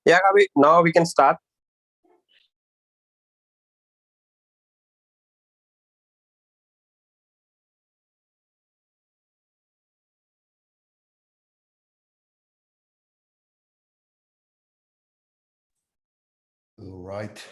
Yeah, Kaveh, now we can start. All right.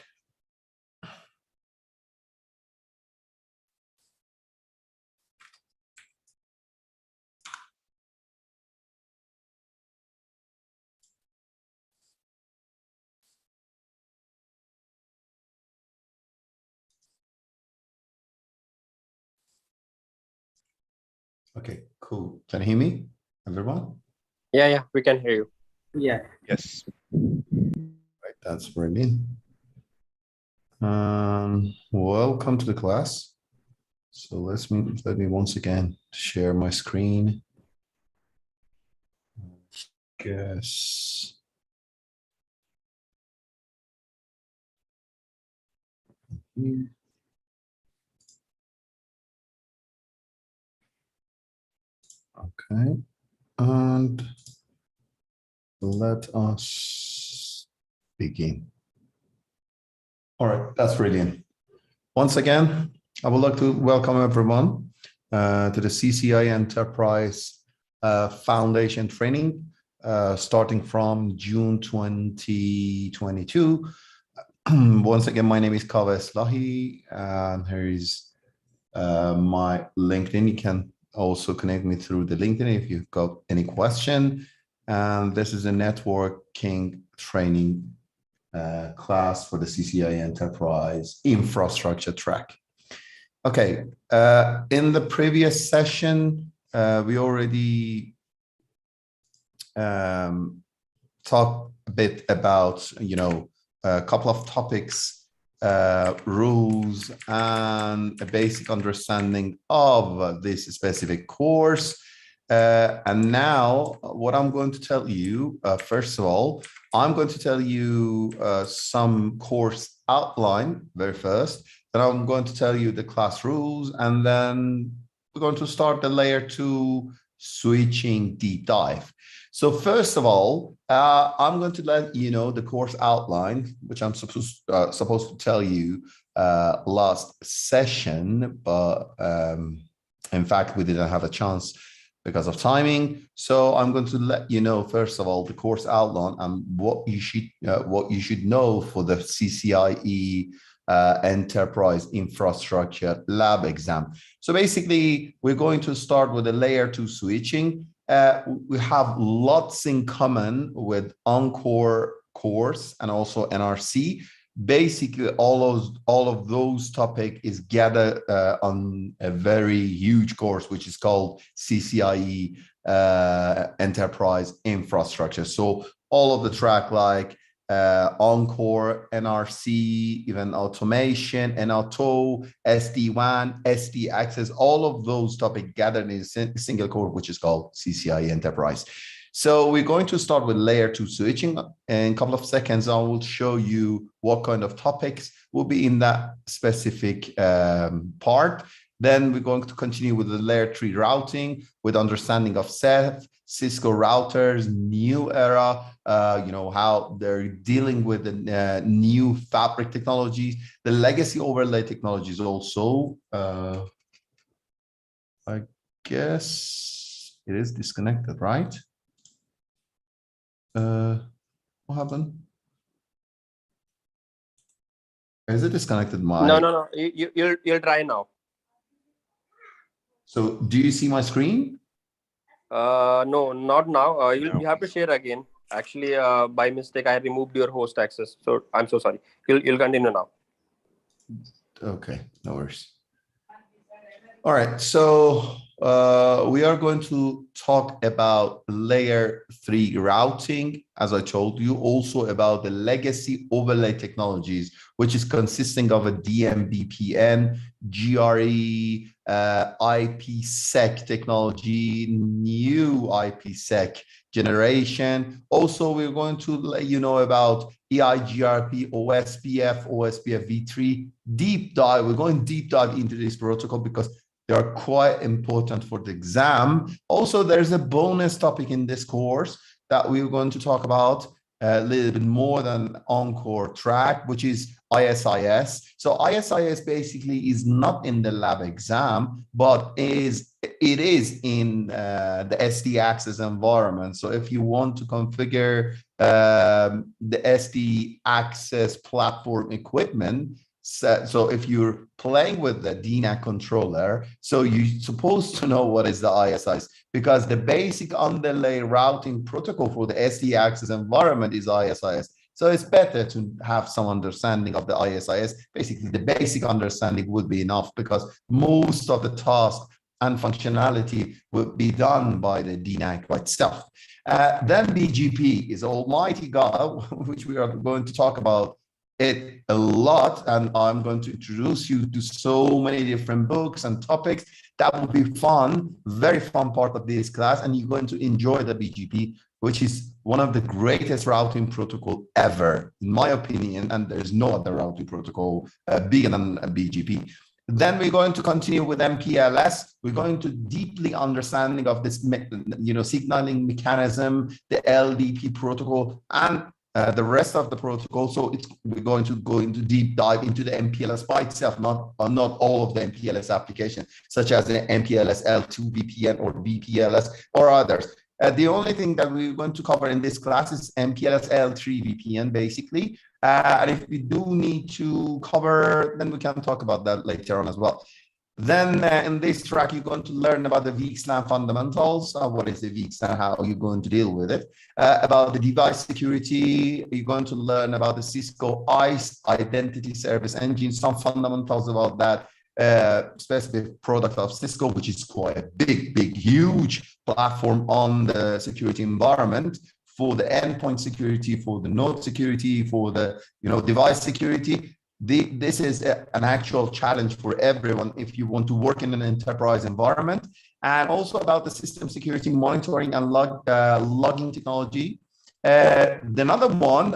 Okay, cool. Can you hear me, everyone? Yeah, we can hear you. Yeah. Yes. Right, that's brilliant. Welcome to the class. So let me once again share my screen. Guess. Okay, and let us begin. All right, that's brilliant. Once again, I would like to welcome everyone to the CCIE Enterprise Foundation training starting from June 2022. Once again, my name is Kaveh Eslahi, and here is my LinkedIn. You can also connect me through the LinkedIn if you've got any question. And this is a networking training class for the CCIE Enterprise Infrastructure track. Okay, in the previous session, we already talked a bit about, a couple of topics, rules, and a basic understanding of this specific course. And now what I'm going to tell you, first of all, I'm going to tell you some course outline very first, then I'm going to tell you the class rules, and then we're going to start the layer 2 switching deep dive. So first of all, I'm going to let you know the course outline, which I'm supposed to tell you last session, but in fact, we didn't have a chance because of timing. So I'm going to let you know, first of all, the course outline and what you should know for the CCIE Enterprise Infrastructure Lab exam. So basically, we're going to start with the layer 2 switching. We have lots in common with Encore course and also NRC. Basically, all of those topics is gathered on a very huge course, which is called CCIE Enterprise Infrastructure. So all of the track like Encore, NRC, even automation, NRTO, SD-WAN, SD access, all of those topics gathered in a single course, which is called CCIE Enterprise. So we're going to start with layer 2 switching. In a couple of seconds, I will show you what kind of topics will be in that specific part. Then we're going to continue with the layer 3 routing with understanding of Ceph, Cisco routers, new era, how they're dealing with the new fabric technologies, the legacy overlay technologies also. I guess it is disconnected, right? What happened? Is it disconnected? No. You'll try now. So do you see my screen? No, not now. You No. have to share again. Actually, by mistake, I removed your host access. So I'm so sorry. You'll continue now. Okay, no worries. All right, so we are going to talk about layer 3 routing, as I told you, also about the legacy overlay technologies, which is consisting of a DMVPN, GRE, IPsec technology, new IPsec generation. Also, we're going to let you know about EIGRP, OSPF, OSPF v3, deep dive. We're going deep dive into this protocol because they are quite important for the exam. Also, there's a bonus topic in this course that we're going to talk about, a little bit more than Encore track, which is ISIS. So ISIS basically is not in the lab exam, but it is in the SD access environment. So if you want to configure the SD access platform equipment, so if you're playing with the DNAC controller, so you're supposed to know what is the ISIS, because the basic underlay routing protocol for the SD access environment is ISIS. So it's better to have some understanding of the ISIS. Basically, the basic understanding would be enough, because most of the tasks and functionality would be done by the DNAC by itself. Then BGP is almighty God, which we are going to talk about it a lot, and I'm going to introduce you to so many different books and topics. That will be fun, very fun part of this class, and you're going to enjoy the BGP, which is one of the greatest routing protocol ever, in my opinion, and there's no other routing protocol bigger than BGP. Then we're going to continue with MPLS. We're going to deeply understanding of this, signaling mechanism, the LDP protocol, and the rest of the protocol. So we're going to go into deep dive into the MPLS by itself, not all of the MPLS applications, such as the MPLS L2 VPN or VPLS or others. The only thing that we're going to cover in this class is MPLS L3 VPN, basically. And if we do need to cover, then we can talk about that later on as well. Then in this track, you're going to learn about the VXLAN fundamentals. What is the VXLAN? How are you going to deal with it? About the device security, you're going to learn about the Cisco ISE Identity Service Engine, some fundamentals about that specific product of Cisco, which is quite a big, huge platform on the security environment for the endpoint security, for the node security, for the device security. This is an actual challenge for everyone if you want to work in an enterprise environment. And also about the system security monitoring and logging technology. Another one,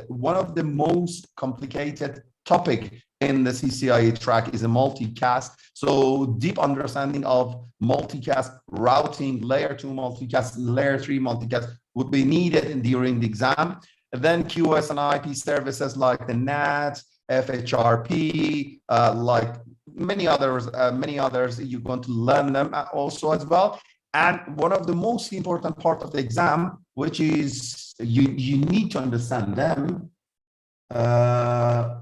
one of the most complicated topic in the CCIE track is a multicast. So deep understanding of multicast routing, layer 2 multicast, layer 3 multicast would be needed during the exam. And then QoS and IP services like the NAT, FHRP, like many others, you're going to learn them also as well. And one of the most important part of the exam, which is you need to understand them.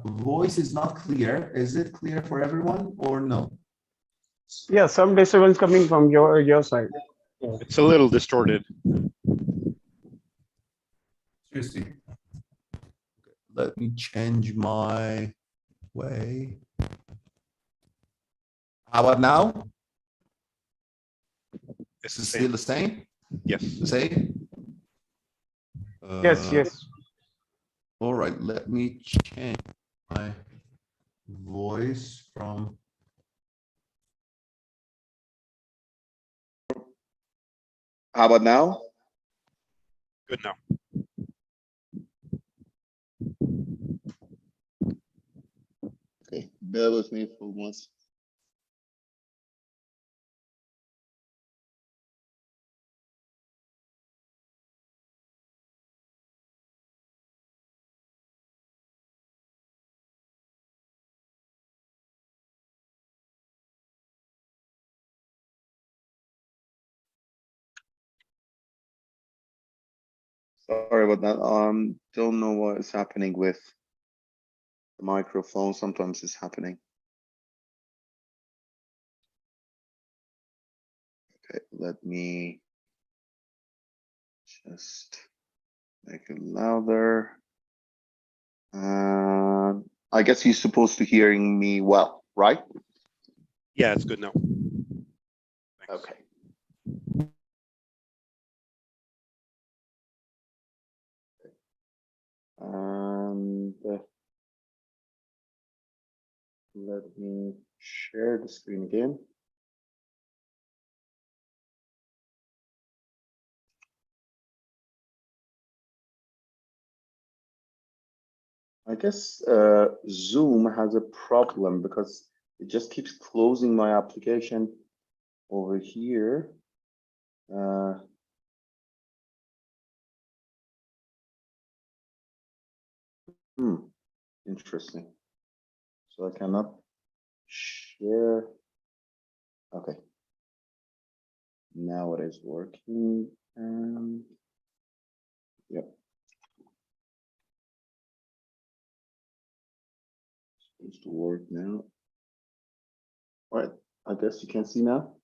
Voice is not clear. Is it clear for everyone or no? Yeah, some decibels coming from your side. It's a little distorted. Seriously. Let me change my way. How about now? It's Is it still the same? Yes. The same? Yes. All right, let me change my voice from. How about now? Good now. Okay, bear with me for once. Sorry about that. Don't know what is happening with the microphone. Sometimes it's happening. Okay, let me just make it louder. I guess you're supposed to hearing me well, right? Yeah, it's good now. Thanks. Okay. Let me share the screen again. I guess Zoom has a problem because it just keeps closing my application over here. Interesting. So I cannot share. Okay. Now it is working. Yep. Supposed to work now. All right. I guess you can see now.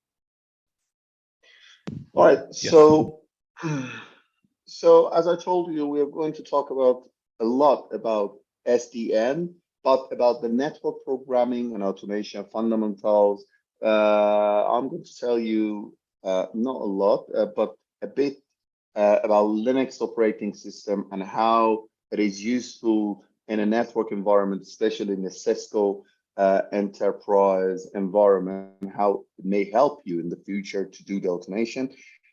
All right. Yes. So as I told you, we are going to talk about a lot about SDN, but about the network programming and automation fundamentals. I'm going to tell you not a lot, but a bit about Linux operating system and how it is useful in a network environment, especially in the Cisco enterprise environment, and how it may help you in the future to do the automation.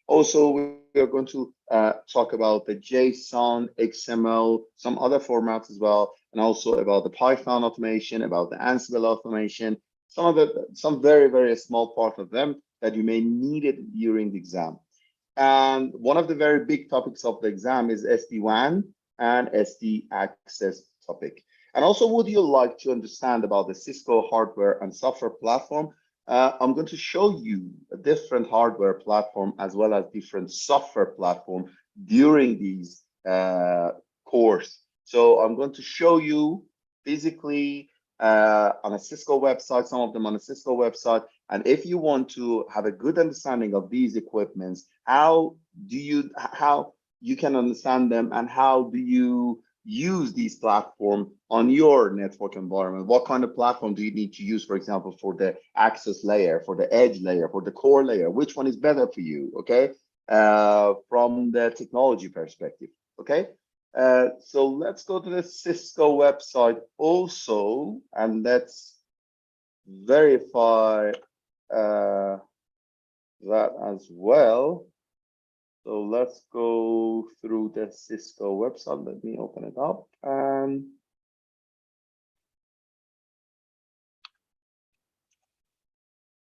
Also, we are going to talk about the JSON, XML, some other formats as well, and also about the Python automation, about the Ansible automation, some very, very small part of them that you may need it during the exam. And one of the very big topics of the exam is SD-WAN and SD access topic. And also, would you like to understand about the Cisco hardware and software platform? I'm going to show you a different hardware platform as well as different software platform during these course. So I'm going to show you physically on a Cisco website, some of them on a Cisco website. And if you want to have a good understanding of these equipments, how you can understand them and how do you use these platforms on your network environment? What kind of platform do you need to use, for example, for the access layer, for the edge layer, for the core layer? Which one is better for you, okay? From the technology perspective, okay? So let's go to the Cisco website also, and let's verify that as well. So let's go through the Cisco website. Let me open it up.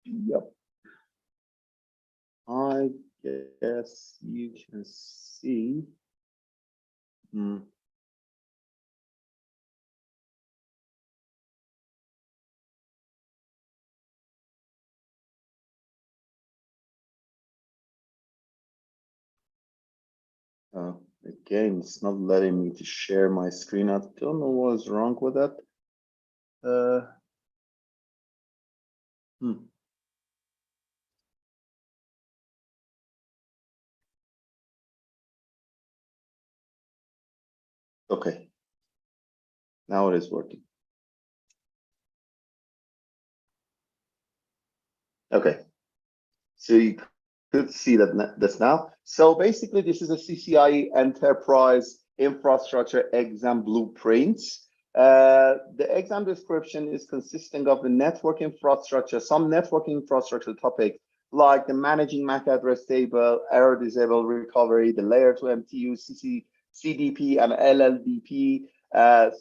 Yep. I guess you can see. Again, it's not letting me to share my screen. I don't know what's wrong with that. Okay, now it is working. Okay, so you could see this now. So basically, this is a CCIE enterprise infrastructure exam blueprints. The exam description is consisting of the network infrastructure, some network infrastructure topics like the managing MAC address table, error disable recovery, the layer 2 MTU, CDP and LLDP,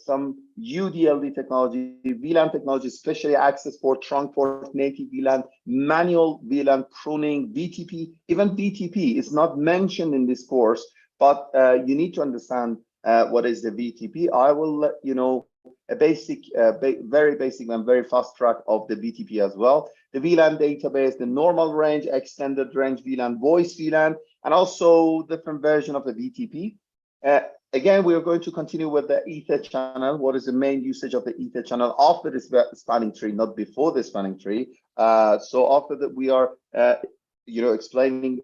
some UDLD technology, VLAN technology, especially access port, trunk port, native VLAN, manual VLAN pruning, BTP, even BTP is not mentioned in this course, but you need to understand what is the BTP. I will let you know a basic, very basic and very fast track of the BTP as well. The VLAN database, the normal range, extended range VLAN, voice VLAN, and also different version of the BTP. Again, we are going to continue with the Ether channel. What is the main usage of the Ether channel after this spanning tree, not before the spanning tree? So after that, we are explaining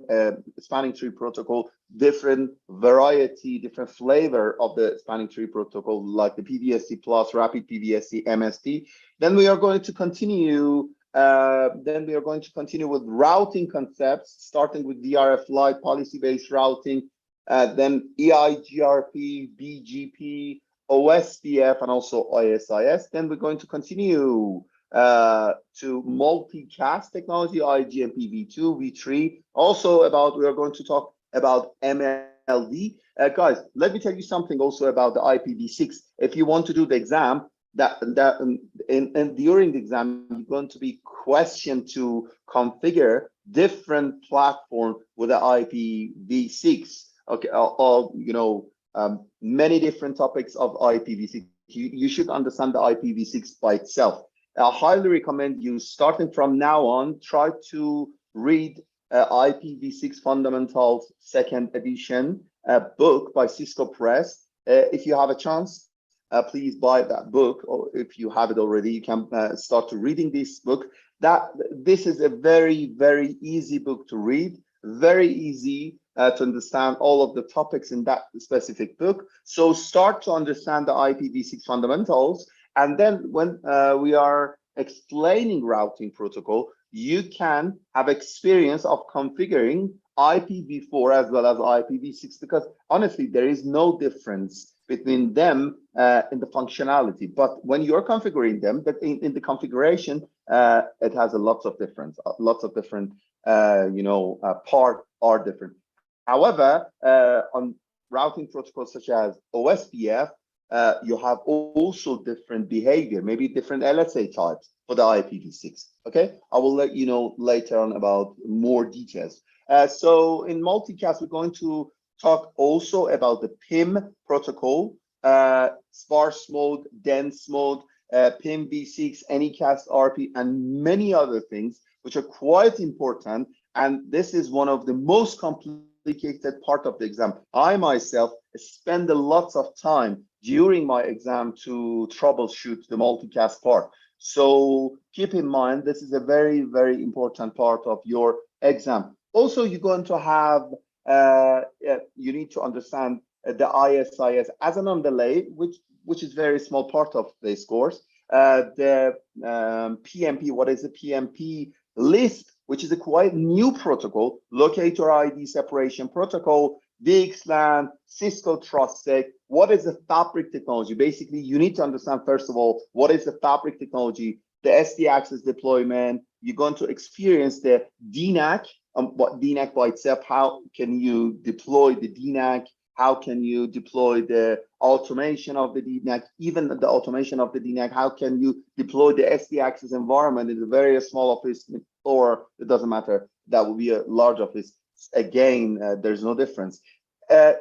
spanning tree protocol, different variety, different flavor of the spanning tree protocol, like the PVSC plus, rapid PVSC, MST. Then we are going to continue. With routing concepts, starting with DRF Lite, policy-based routing, then EIGRP, BGP, OSPF, and also ISIS. Then we're going to continue to multicast technology, IGMP v2, v3. Also we are going to talk about MLD. Guys, let me tell you something also about the IPv6. If you want to do the exam, during the exam, you're going to be questioned to configure different platform with the IPv6. Okay, many different topics of IPv6. You should understand the IPv6 by itself. I highly recommend you, starting from now on, try to read IPv6 Fundamentals 2nd edition book by Cisco Press. If you have a chance, please buy that book, or if you have it already, you can start to reading this book. This is a very, very easy book to read, very easy to understand all of the topics in that specific book. So start to understand the IPv6 fundamentals, and then when we are explaining routing protocol, you can have experience of configuring IPv4 as well as IPv6, because honestly, there is no difference between them in the functionality. But when you're configuring them, that in the configuration, it has a lots of difference. Lots of different, part are different. However, on routing protocols such as OSPF, you have also different behavior, maybe different LSA types for the IPv6. Okay, I will let you know later on about more details. So in multicast, we're going to talk also about the PIM protocol, sparse mode, dense mode, PIMv6, Anycast RP, and many other things which are quite important. And this is one of the most complicated part of the exam. I myself spend a lot of time during my exam to troubleshoot the multicast part. So keep in mind, this is a very, very important part of your exam. Also, you're going to have, you need to understand the ISIS as an underlay, which is very small part of this course. The PMP, what is the PMP list, which is a quite new protocol, locator ID separation protocol, VXLAN, Cisco TrustSec. What is the fabric technology? Basically, you need to understand, first of all, what is the fabric technology, the SD access deployment. You're going to experience the DNAC, what DNAC by itself, how can you deploy the DNAC, how can you deploy the automation of the DNAC, even the automation of the DNAC, how can you deploy the SD access environment in a very small office, or it doesn't matter, that will be a large office. Again, there's no difference.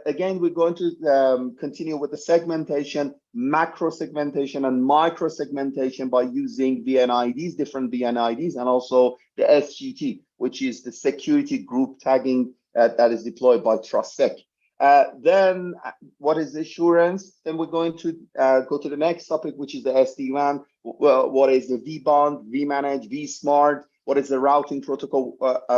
Again, we're going to continue with the segmentation, macro segmentation and micro segmentation by using VNIDs, different VNIDs, and also the SGT, which is the security group tagging that is deployed by TrustSec. Then what is assurance? Then we're going to go to the next topic, which is the SD-WAN. What is the vBond, vManage, vSmart? What is the routing protocol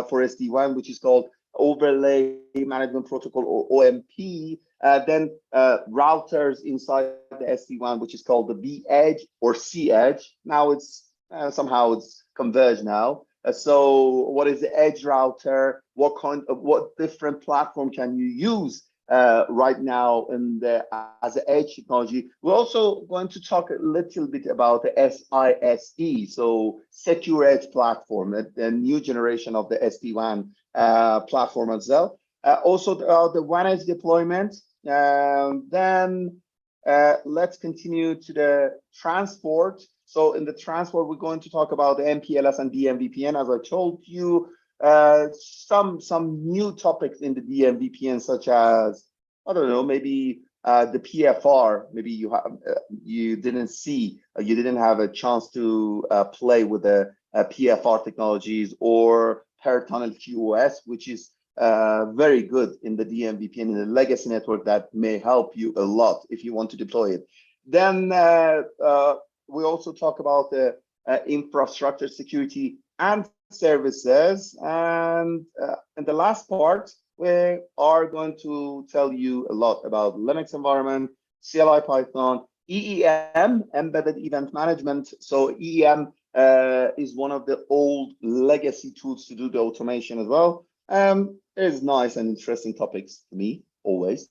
for SD-WAN, which is called Overlay Management Protocol, or OMP. Then routers inside the SD-WAN, which is called the V-Edge or C-Edge. Now it's somehow it's converged now. So what is the edge router? What different platform can you use right now in the as an edge technology? We're also going to talk a little bit about the SISE, so Secure Edge Platform, the new generation of the SD-WAN platform as well. Also the WAN edge deployment. Then let's continue to the transport. So in the transport, we're going to talk about the Mpls and Dmvpn. As I told you, some new topics in the Dmvpn, such as, I don't know, maybe the PFR. Maybe you didn't have a chance to play with the PFR technologies, or per tunnel QoS, which is very good in the Dmvpn, in the legacy network, that may help you a lot if you want to deploy it. Then we also talk about the infrastructure security and services. And in the last part, we are going to tell you a lot about Linux environment, CLI Python, EEM, Embedded Event Management. So EEM is one of the old legacy tools to do the automation as well. It's nice and interesting topics to me, always.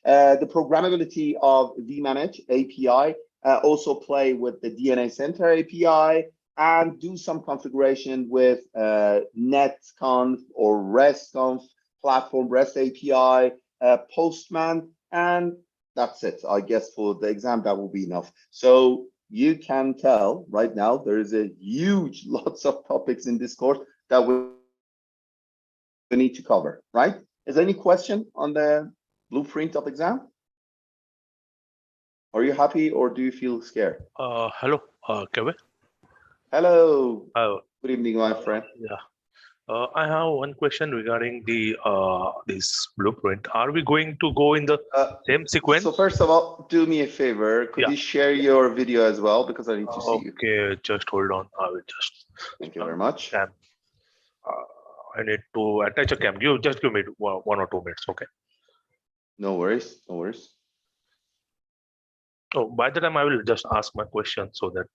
The programmability of vManage API, also play with the DNA Center API, and do some configuration with netconf or restconf platform, REST API, Postman, and that's it. I guess for the exam, that will be enough. So you can tell right now, there is a huge lots of topics in this course that we need to cover, right? Is there any question on the blueprint of exam? Are you happy or do you feel scared? Hello, Kaveh. Hello. Uh, Good evening, my friend. yeah. I have one question regarding the this blueprint. Are we going to go in the same sequence? So first of all, do me a favor. Could Yeah. you share your video as well? Because I need to see you. Okay, just hold on. I will just. Thank you very much. Cam. I need to attach a cam. You just give me 1 or 2 minutes, okay? No worries. No worries. Oh, by the time I will just ask my question so that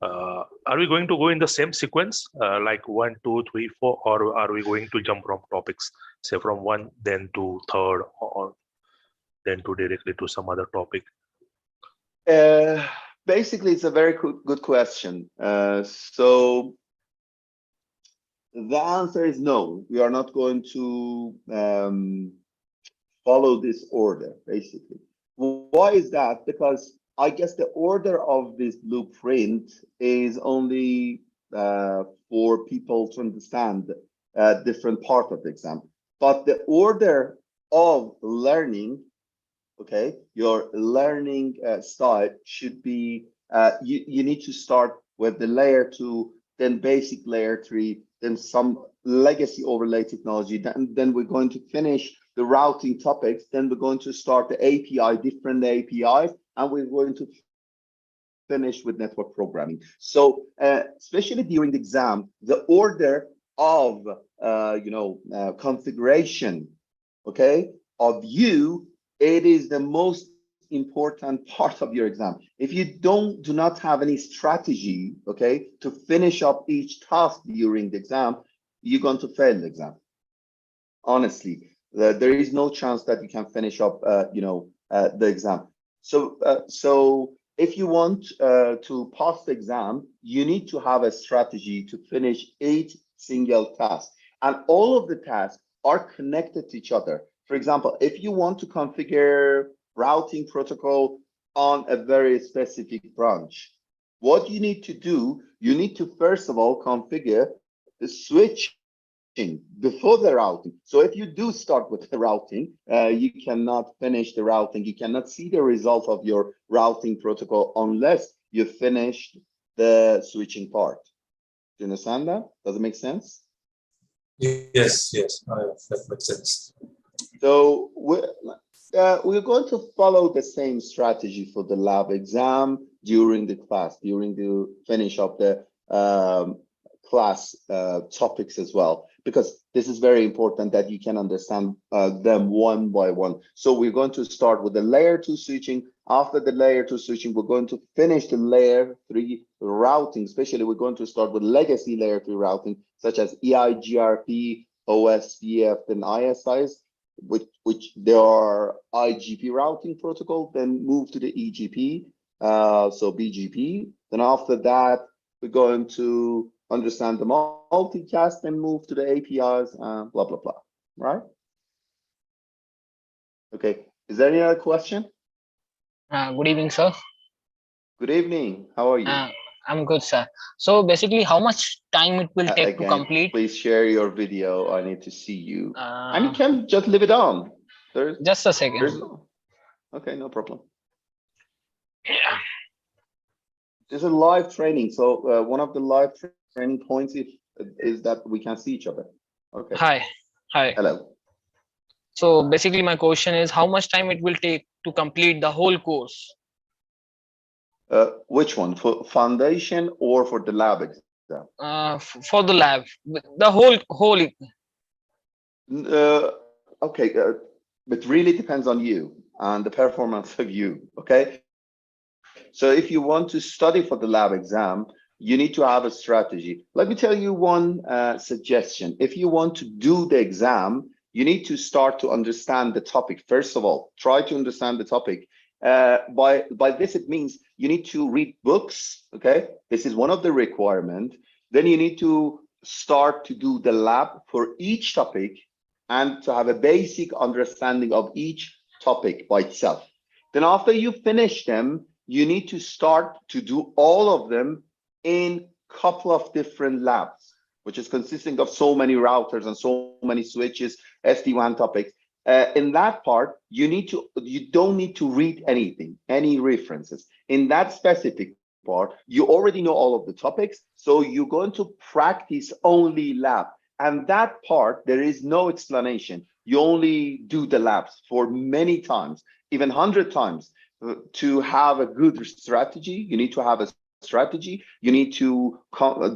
are we going to go in the same sequence, like 1, 2, 3, 4, or are we going to jump from topics, say from 1, then to 3rd, or then to directly to some other topic? Basically, it's a very good question. So the answer is no. We are not going to follow this order, basically. Why is that? Because I guess the order of this blueprint is only for people to understand different part of the exam. But the order of learning, okay, your learning style should be, you need to start with the layer 2, then basic layer 3, then some legacy overlay technology, then we're going to finish the routing topics, then we're going to start the API, different APIs, and we're going to finish with network programming. So especially during the exam, the order of configuration, okay, of you, it is the most important part of your exam. If you do not have any strategy, okay, to finish up each task during the exam, you're going to fail the exam. Honestly, there is no chance that you can finish up, the exam. So if you want to pass the exam, you need to have a strategy to finish each single task, and all of the tasks are connected to each other. For example, if you want to configure routing protocol on a very specific branch, what you need to do, you need to first of all configure the switching before the routing. So if you do start with the routing, you cannot finish the routing. You cannot see the result of your routing protocol unless you finish the switching part. Do you understand that? Does it make sense? Yes, that makes sense. So we're going to follow the same strategy for the lab exam during the class, during the finish of the class topics as well, because this is very important that you can understand them one by one. So we're going to start with the layer 2 switching. After the layer 2 switching, we're going to finish the layer 3 routing. Especially, we're going to start with legacy layer 3 routing, such as EIGRP, OSPF, and ISIs, which there are IGP routing protocol, then move to the EGP, so BGP. Then after that, we're going to understand the multicast and move to the APIs, blah, blah, blah, right? Okay, is there any other question? Good evening, sir. Good evening, how are you? I'm good, sir. So basically, how much time it will take to complete? Please share your video, I need to see you. And you can just leave it on. Just a second. Okay, no problem. Yeah. This is a live training, so one of the live training points is that we can see each other. Okay. Hi. Hello. So basically, my question is, how much time it will take to complete the whole course? Which one, for foundation or for the lab exam? For the lab, the whole. Okay, but really depends on you and the performance of you. Okay. So if you want to study for the lab exam, you need to have a strategy. Let me tell you one suggestion. If you want to do the exam, you need to start to understand the topic. First of all, try to understand the topic. By this, it means you need to read books. Okay, this is one of the requirements. Then you need to start to do the lab for each topic and to have a basic understanding of each topic by itself. Then after you finish them, you need to start to do all of them in a couple of different labs, which is consisting of so many routers and so many switches, SD-WAN topics. In that part, you don't need to read anything, any references. In that specific part, you already know all of the topics, so you're going to practice only lab. And that part, there is no explanation. You only do the labs for many times, even 100 times. To have a good strategy, you need to have a strategy. You need to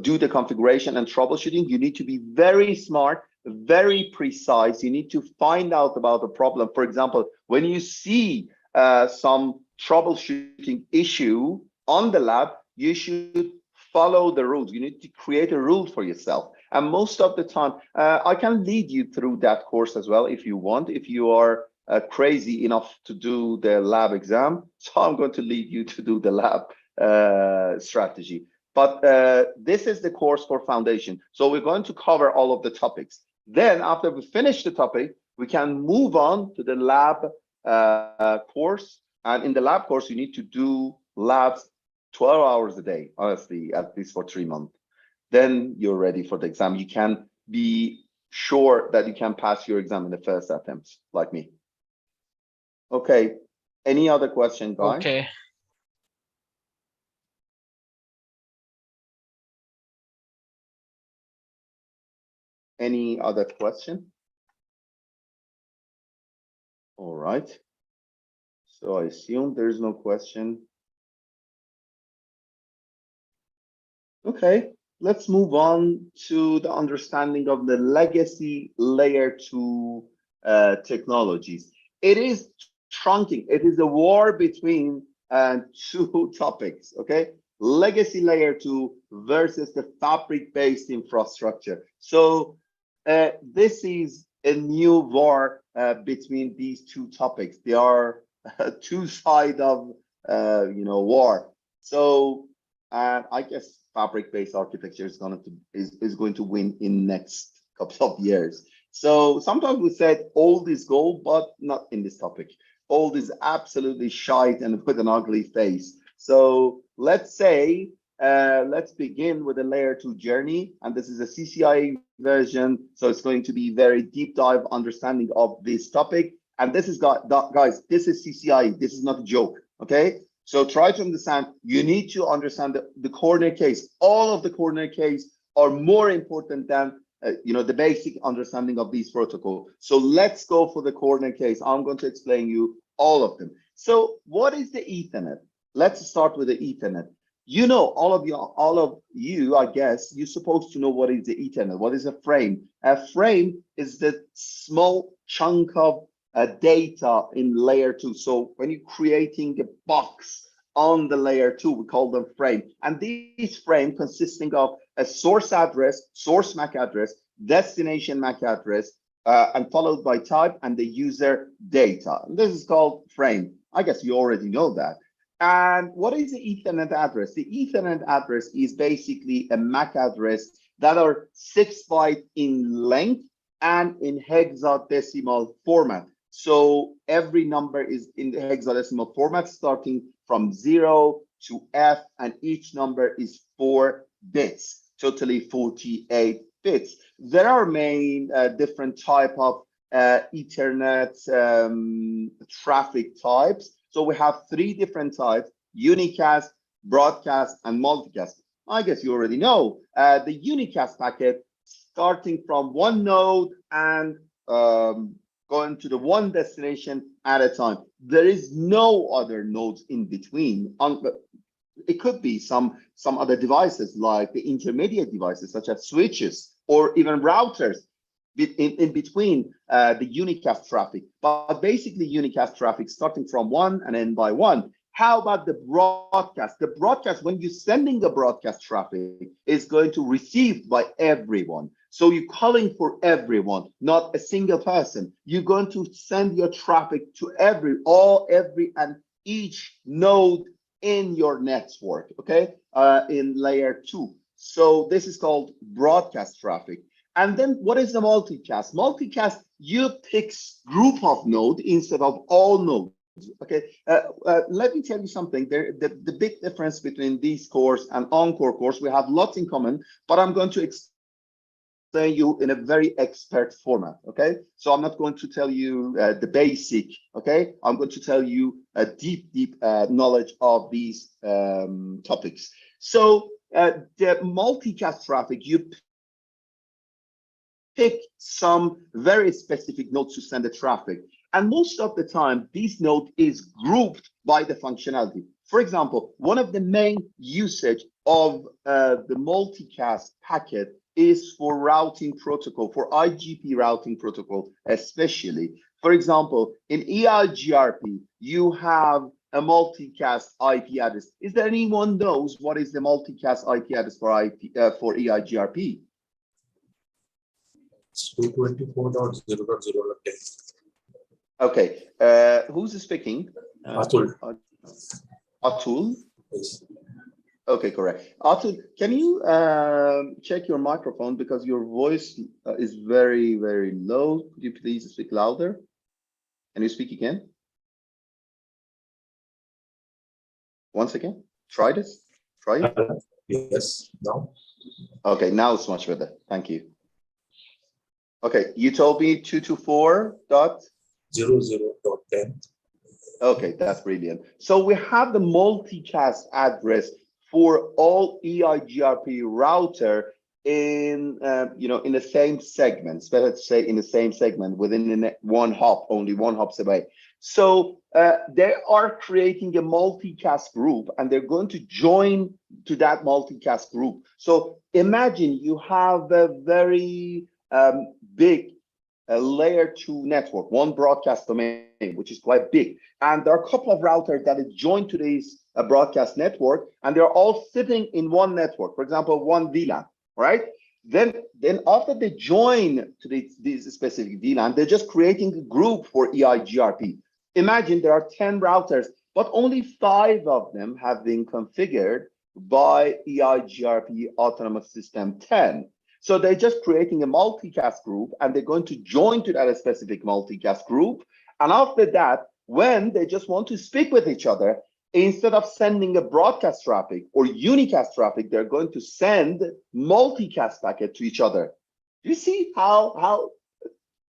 do the configuration and troubleshooting. You need to be very smart, very precise. You need to find out about the problem. For example, when you see some troubleshooting issue on the lab, you should follow the rules. You need to create a rule for yourself. And most of the time, I can lead you through that course as well if you want, if you are crazy enough to do the lab exam. So I'm going to lead you to do the lab strategy. But this is the course for foundation. So we're going to cover all of the topics. Then after we finish the topic, we can move on to the lab course. And in the lab course, you need to do labs 12 hours a day, honestly, at least for 3 months. Then you're ready for the exam. You can be sure that you can pass your exam in the first attempt, like me. Okay, any other question, guys? Okay. Any other question? All right. So I assume there's no question. Okay, let's move on to the understanding of the legacy layer 2 technologies. It is trunking. It is a war between two topics, okay? Legacy layer 2 versus the fabric-based infrastructure. So this is a new war between these two topics. They are two sides of war. So I guess fabric-based architecture is going to win in next couple of years. So sometimes we said old is gold, but not in this topic. Old is absolutely shite and with an ugly face. So let's say, let's begin with a layer 2 journey. And this is a CCIE version. So it's going to be very deep dive understanding of this topic. And this is, guys, this is CCIE. This is not a joke, okay? So try to understand, you need to understand the corner case. All of the corner case are more important than the basic understanding of these protocols. So let's go for the corner case. I'm going to explain you all of them. So what is the Ethernet? Let's start with the Ethernet. You know, all of you, I guess, you're supposed to know what is the Ethernet. What is a frame? A frame is the small chunk of data in layer 2. So when you're creating a box on the layer 2, we call them frame. And these frame consisting of a source address, source MAC address, destination MAC address, and followed by type and the user data. And this is called frame. I guess you already know that. And what is the Ethernet address? The Ethernet address is basically a MAC address that are 6 bytes in length and in hexadecimal format. So every number is in the hexadecimal format, starting from 0 to F, and each number is 4 bits, totally 48 bits. There are main different type of Ethernet traffic types. So we have 3 different types: unicast, broadcast, and multicast. I guess you already know the unicast packet starting from one node and going to the one destination at a time. There is no other nodes in between. It could be some other devices like the intermediate devices such as switches or even routers in between the unicast traffic. But basically unicast traffic starting from one and then by one. How about the broadcast? The broadcast, when you're sending the broadcast traffic, is going to received by everyone. So you're calling for everyone, not a single person. You're going to send your traffic to every and each node in your network, okay, in layer 2. So this is called broadcast traffic. And then what is the multicast? Multicast, you pick group of node instead of all nodes. Okay, let me tell you something. The big difference between these course and Encore course, we have lots in common, but I'm going to explain explain you in a very expert format, okay? So I'm not going to tell you the basic, okay? I'm going to tell you a deep knowledge of these topics. So the multicast traffic, you pick some very specific nodes to send the traffic. And most of the time, this node is grouped by the functionality. For example, one of the main usage of the multicast packet is for routing protocol, for IGP routing protocol, especially. For example, in EIGRP, you have a multicast IP address. Is there anyone knows what is the multicast IP address for EIGRP? It's 224.0.0.10. Okay, who's speaking? Atul. Atul? Yes. Okay, correct. Atul, can you check your microphone because your voice is very, very low. Could you please speak louder? Can you speak again? Once again? Try this. Try it. Yes. Now. Okay, now it's much better. Thank you. Okay, you told me 224.0.10. Okay, that's brilliant. So we have the multicast address for all EIGRP router in in the same segment. It's better to say in the same segment within one hop, only one hops away. So they are creating a multicast group and they're going to join to that multicast group. So imagine you have a very big layer 2 network, one broadcast domain, which is quite big. And there are a couple of routers that is joined to this broadcast network, and they're all sitting in one network, for example, one VLAN, right? Then after they join to this specific VLAN, they're just creating a group for EIGRP. Imagine there are 10 routers, but only 5 of them have been configured by EIGRP Autonomous System 10. So they're just creating a multicast group and they're going to join to that specific multicast group. And after that, when they just want to speak with each other, instead of sending a broadcast traffic or unicast traffic, they're going to send multicast packet to each other. You see how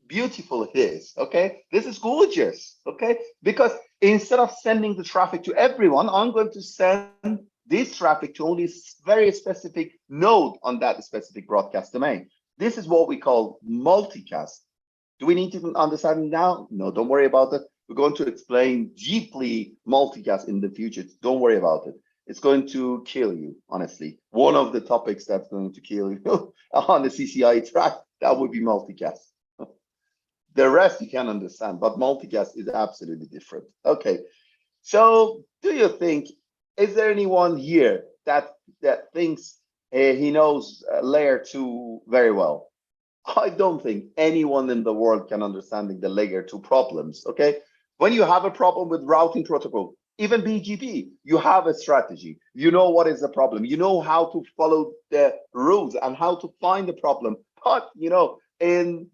beautiful it is, okay? This is gorgeous, okay? Because instead of sending the traffic to everyone, I'm going to send this traffic to only very specific node on that specific broadcast domain. This is what we call multicast. Do we need to understand it now? No, don't worry about it. We're going to explain deeply multicast in the future. Don't worry about it. It's going to kill you, honestly. One of the topics that's going to kill you on the CCIE track, that would be multicast. The rest you can understand, but multicast is absolutely different. Okay, so do you think, is there anyone here that thinks he knows layer 2 very well? I don't think anyone in the world can understand the layer 2 problems, okay? When you have a problem with routing protocol, even BGP, you have a strategy. You know what is the problem. You know how to follow the rules and how to find the problem. But, in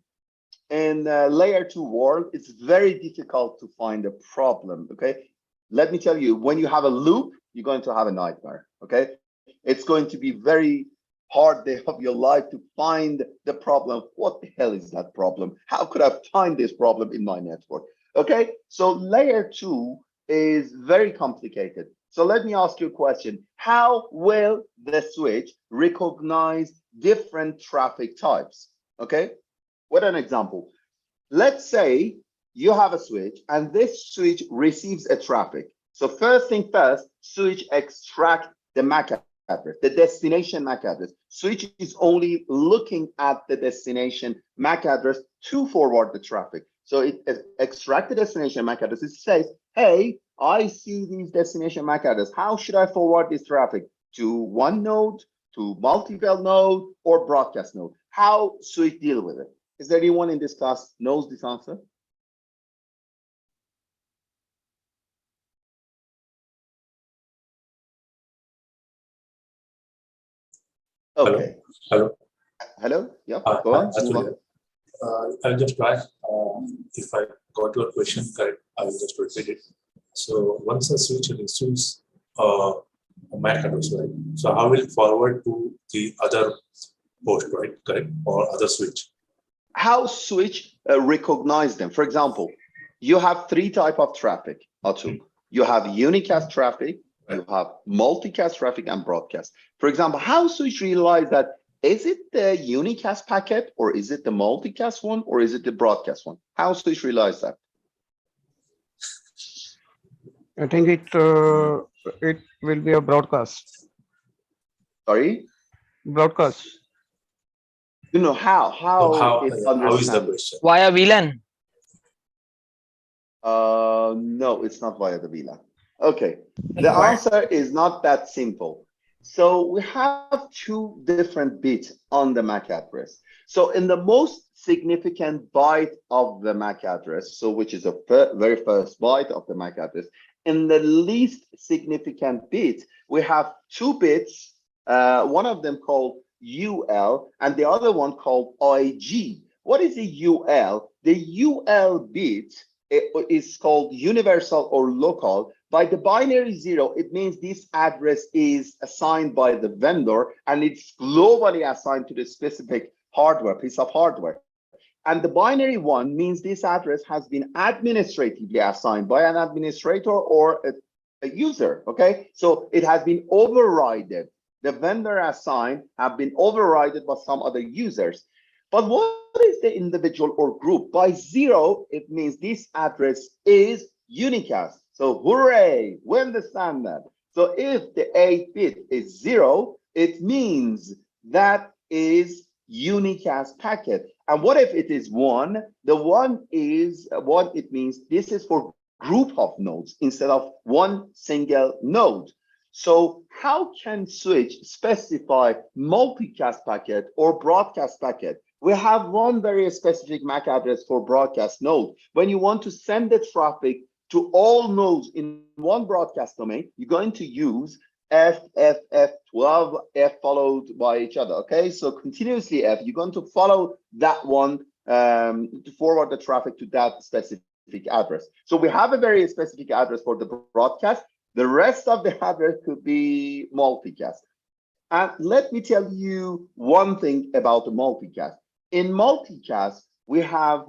layer 2 world, it's very difficult to find a problem, okay? Let me tell you, when you have a loop, you're going to have a nightmare, okay? It's going to be very hard day of your life to find the problem. What the hell is that problem? How could I find this problem in my network? Okay, so layer 2 is very complicated. So let me ask you a question. How will the switch recognize different traffic types? Okay, what an example. Let's say you have a switch and this switch receives a traffic. So first thing first, switch extract the MAC address, the destination MAC address. Switch is only looking at the destination MAC address to forward the traffic. So it extracts the destination MAC address. It says, hey, I see these destination MAC address. How should I forward this traffic? To one node, to multiple node, or broadcast node? How switch deal with it? Is there anyone in this class knows this answer? Okay. Hello. Yeah. Go on. Move on. I'll just try. If I got your question correct, I will just repeat it. So once a switch receives a MAC address, right? So how will it forward to the other host, right? Correct? Or other switch. How switch recognize them? For example, you have three type of traffic, Atu. You have unicast traffic, you have multicast traffic, and broadcast. For example, how switch realize that is it the unicast packet, or is it the multicast one, or is it the broadcast one? How switch realize that? I think it will be a broadcast. Sorry? Broadcast. You know, how How it is the understands? question? Via VLAN. No, it's not via the VLAN. Okay, the Why? answer is not that simple. So we have two different bits on the MAC address. So in the most significant byte of the MAC address, so which is the very first byte of the MAC address, in the least significant bit, we have two bits, one of them called UL and the other one called IG. What is the UL? The UL bit is called universal or local. By the binary 0, it means this address is assigned by the vendor and it's globally assigned to the specific hardware, piece of hardware. And the binary 1 means this address has been administratively assigned by an administrator or a user, okay? So it has been overridden. The vendor assigned have been overridden by some other users. But what is the individual or group? By 0, it means this address is unicast. So hooray, we understand that. So if the 8-bit is 0, it means that is unicast packet. And what if it is 1? The 1 is what it means. This is for group of nodes instead of one single node. So how can switch specify multicast packet or broadcast packet? We have one very specific MAC address for broadcast node. When you want to send the traffic to all nodes in one broadcast domain, you're going to use F, 12 F followed by each other. Okay, so continuously F, you're going to follow that one to forward the traffic to that specific address. So we have a very specific address for the broadcast. The rest of the address could be multicast. And let me tell you one thing about the multicast. In multicast, we have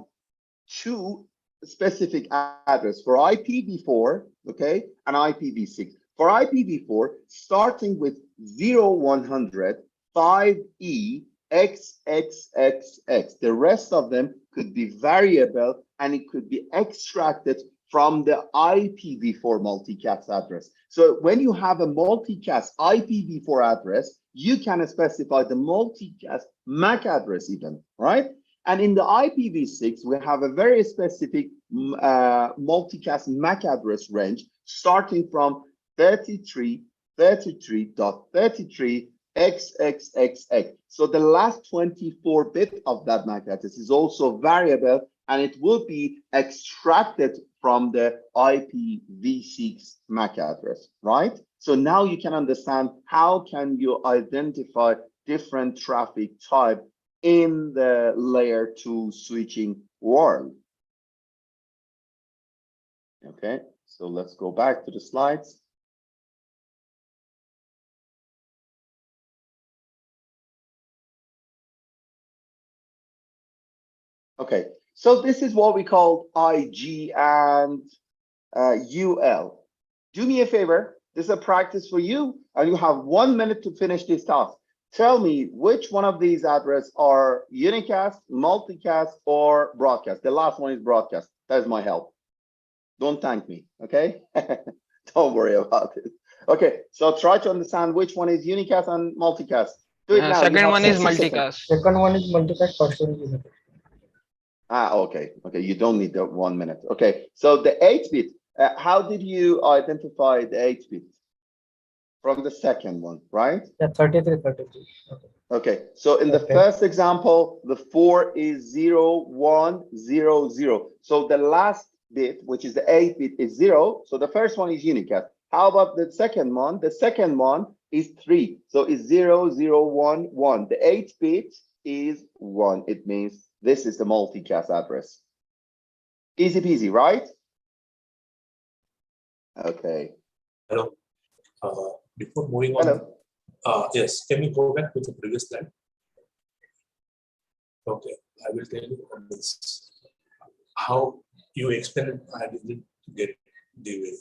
two specific address for IPv4, okay, and IPv6. For IPv4, starting with 0100 5E XXXX. The rest of them could be variable and it could be extracted from the IPv4 multicast address. So when you have a multicast IPv4 address, you can specify the multicast MAC address even, right? And in the IPv6, we have a very specific multicast MAC address range starting from 33.33.33 XXXX. So the last 24 bit of that MAC address is also variable and it will be extracted from the IPv6 MAC address, right? So now you can understand how can you identify different traffic type in the layer 2 switching world. Okay, so let's go back to the slides. Okay, so this is what we call IG and UL. Do me a favor, this is a practice for you, and you have 1 minute to finish this task. Tell me which one of these addresses are unicast, multicast, or broadcast. The last one is broadcast. That is my help. Don't thank me, okay? Don't worry about it. Okay, so try to understand which one is unicast and multicast. Do it now. Second one is 60 seconds. multicast. Second one is multicast, first one is unicast. Ah, okay, okay, you don't need the 1 minute. Okay, so the 8-bit, how did you identify the 8-bit? From the second one, right? Yeah, 33. Okay. Okay, so in the first example, the 4 is 0, 1, 0, 0. So the last bit, which is the 8-bit, is 0. So the first one is unicast. How about the second one? The second one is 3. So it's 0, 0, 1, 1. The 8-bit is 1. It means this is the multicast address. Easy peasy, right? Okay. Hello. Before moving on, Hello. yes, can we go back to the previous slide? Okay, I will tell you on this. How you explained it, I didn't get the way.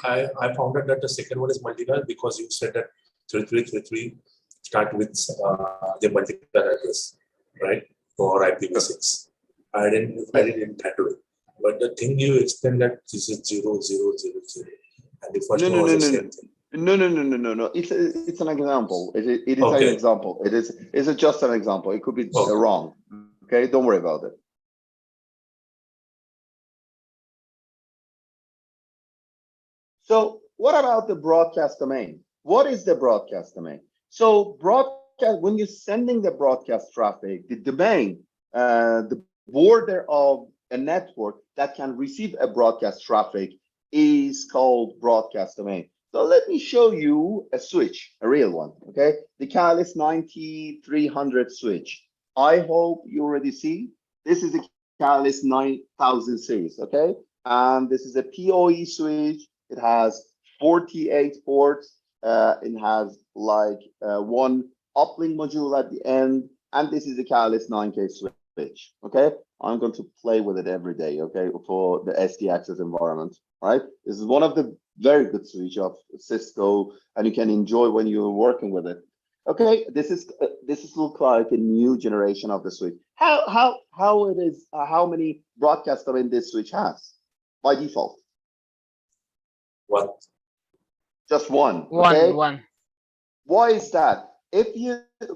I found out that the second one is multicast because you said that 3333 start with the multicast address, right? For IPv6. I didn't handle it. But the thing you explained that this is 0000, and the first one was the same thing. No. It's an example. It is Okay. an example. It's just an example. It could be Okay. wrong. Okay, don't worry about it. So what about the broadcast domain? What is the broadcast domain? So broadcast, when you're sending the broadcast traffic, the domain, the border of a network that can receive a broadcast traffic is called broadcast domain. So let me show you a switch, a real one, okay? The Catalyst 9300 switch. I hope you already see. This is a Catalyst 9000 series, okay? And this is a PoE switch. It has 48 ports. It has like one uplink module at the end. And this is a Catalyst 9K switch, okay? I'm going to play with it every day, okay, for the SD access environment, right? This is one of the very good switch of Cisco, and you can enjoy when you're working with it. Okay, this is look like a new generation of the switch. How it is? How many broadcast domain this switch has by default? One. Just one. Okay? One. Why is that?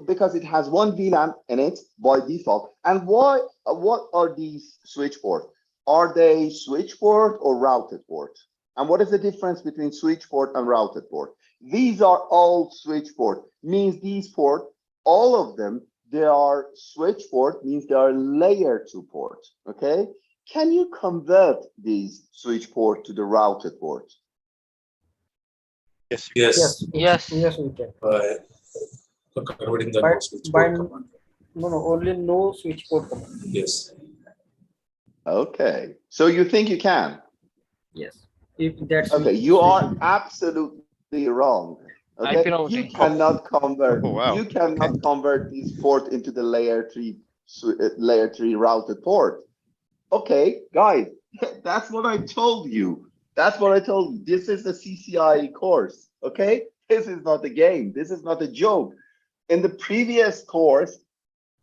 Because it has one VLAN in it by default. And what are these switchboard? Are they switchboard or routed port? And what is the difference between switchboard and routed port? These are all switchboard. Means these port, all of them, they are switchboard, means they are layer 2 port. Okay? Can you convert these switchboard to the routed port? Yes. Yes. Yes. Yes, we can. Converting the But no switchboard by- command. No, only no switchboard command. Yes. Okay. So you think you can? Yes. If that's Okay, you are absolutely wrong. Okay, IP you routing. cannot convert. Oh, wow. You cannot convert this port into the layer 3 routed port. Okay, guys, that's what I told you. That's what I told you. This is the CCIE course. Okay, this is not a game. This is not a joke. In the previous course,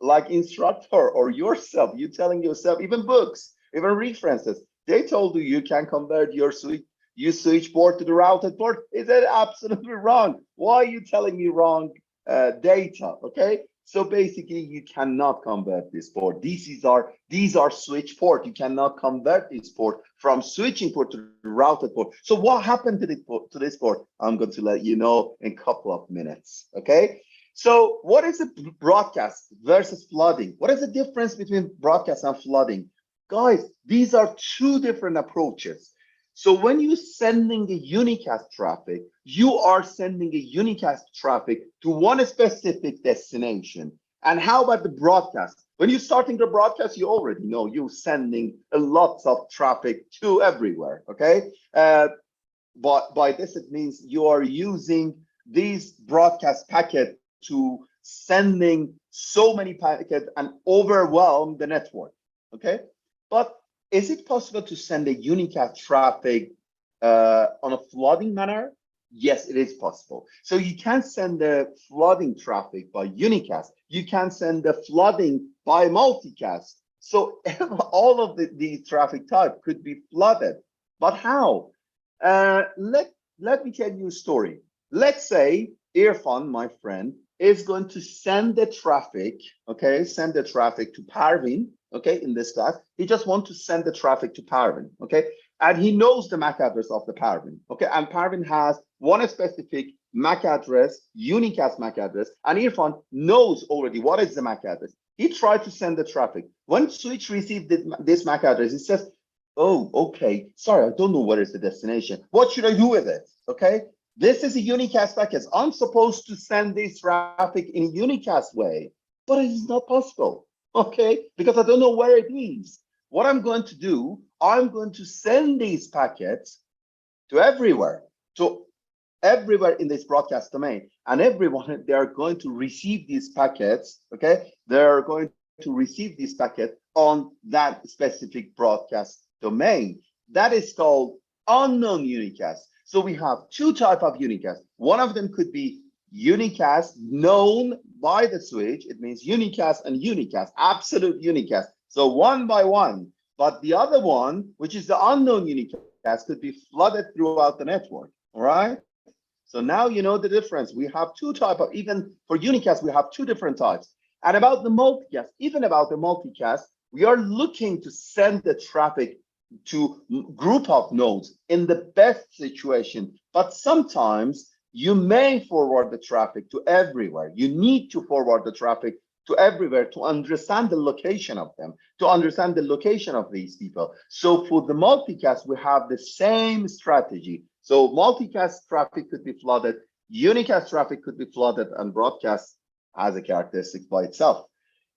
like instructor or yourself, you telling yourself, even books, even references, they told you you can convert your switchboard to the routed port. Is that absolutely wrong? Why are you telling me wrong data? Okay, so basically you cannot convert this port. These are switch port. You cannot convert this port from switching port to the routed port. So what happened to this port? I'm going to let you know in a couple of minutes. Okay. So what is the broadcast versus flooding? What is the difference between broadcast and flooding? Guys, these are two different approaches. So when you're sending a unicast traffic, you are sending a unicast traffic to one specific destination. And how about the broadcast? When you're starting the broadcast, you already know you're sending a lot of traffic to everywhere, okay? But by this, it means you are using these broadcast packets to sending so many packets and overwhelm the network, okay? But is it possible to send a unicast traffic on a flooding manner? Yes, it is possible. So you can send the flooding traffic by unicast. You can send the flooding by multicast. So all of the traffic type could be flooded. But how? Let me tell you a story. Let's say Irfan, my friend, is going to send the traffic, okay, send the traffic to Parvin, okay, in this class. He just wants to send the traffic to Parvin, okay, and he knows the MAC address of the Parvin, okay, and Parvin has one specific MAC address, unicast MAC address, and Irfan knows already what is the MAC address. He tried to send the traffic. When Switch received this MAC address, it says, oh, okay, sorry, I don't know where is the destination. What should I do with it, okay? This is a unicast packet. I'm supposed to send this traffic in a unicast way, but it is not possible, okay? Because I don't know where it is. What I'm going to do, I'm going to send these packets to everywhere in this broadcast domain, and everyone, they are going to receive these packets, okay? They're going to receive this packet on that specific broadcast domain. That is called unknown unicast. So we have two types of unicast. One of them could be unicast known by the switch. It means unicast and unicast, absolute unicast. So one by one. But the other one, which is the unknown unicast, could be flooded throughout the network. All right. So now you know the difference. We have two types of, even for unicast, we have two different types. And about the multicast, even about the multicast, we are looking to send the traffic to group of nodes in the best situation. But sometimes you may forward the traffic to everywhere. You need to forward the traffic to everywhere to understand the location of them, to understand the location of these people. So for the multicast, we have the same strategy. So multicast traffic could be flooded, unicast traffic could be flooded, and broadcast has a characteristic by itself.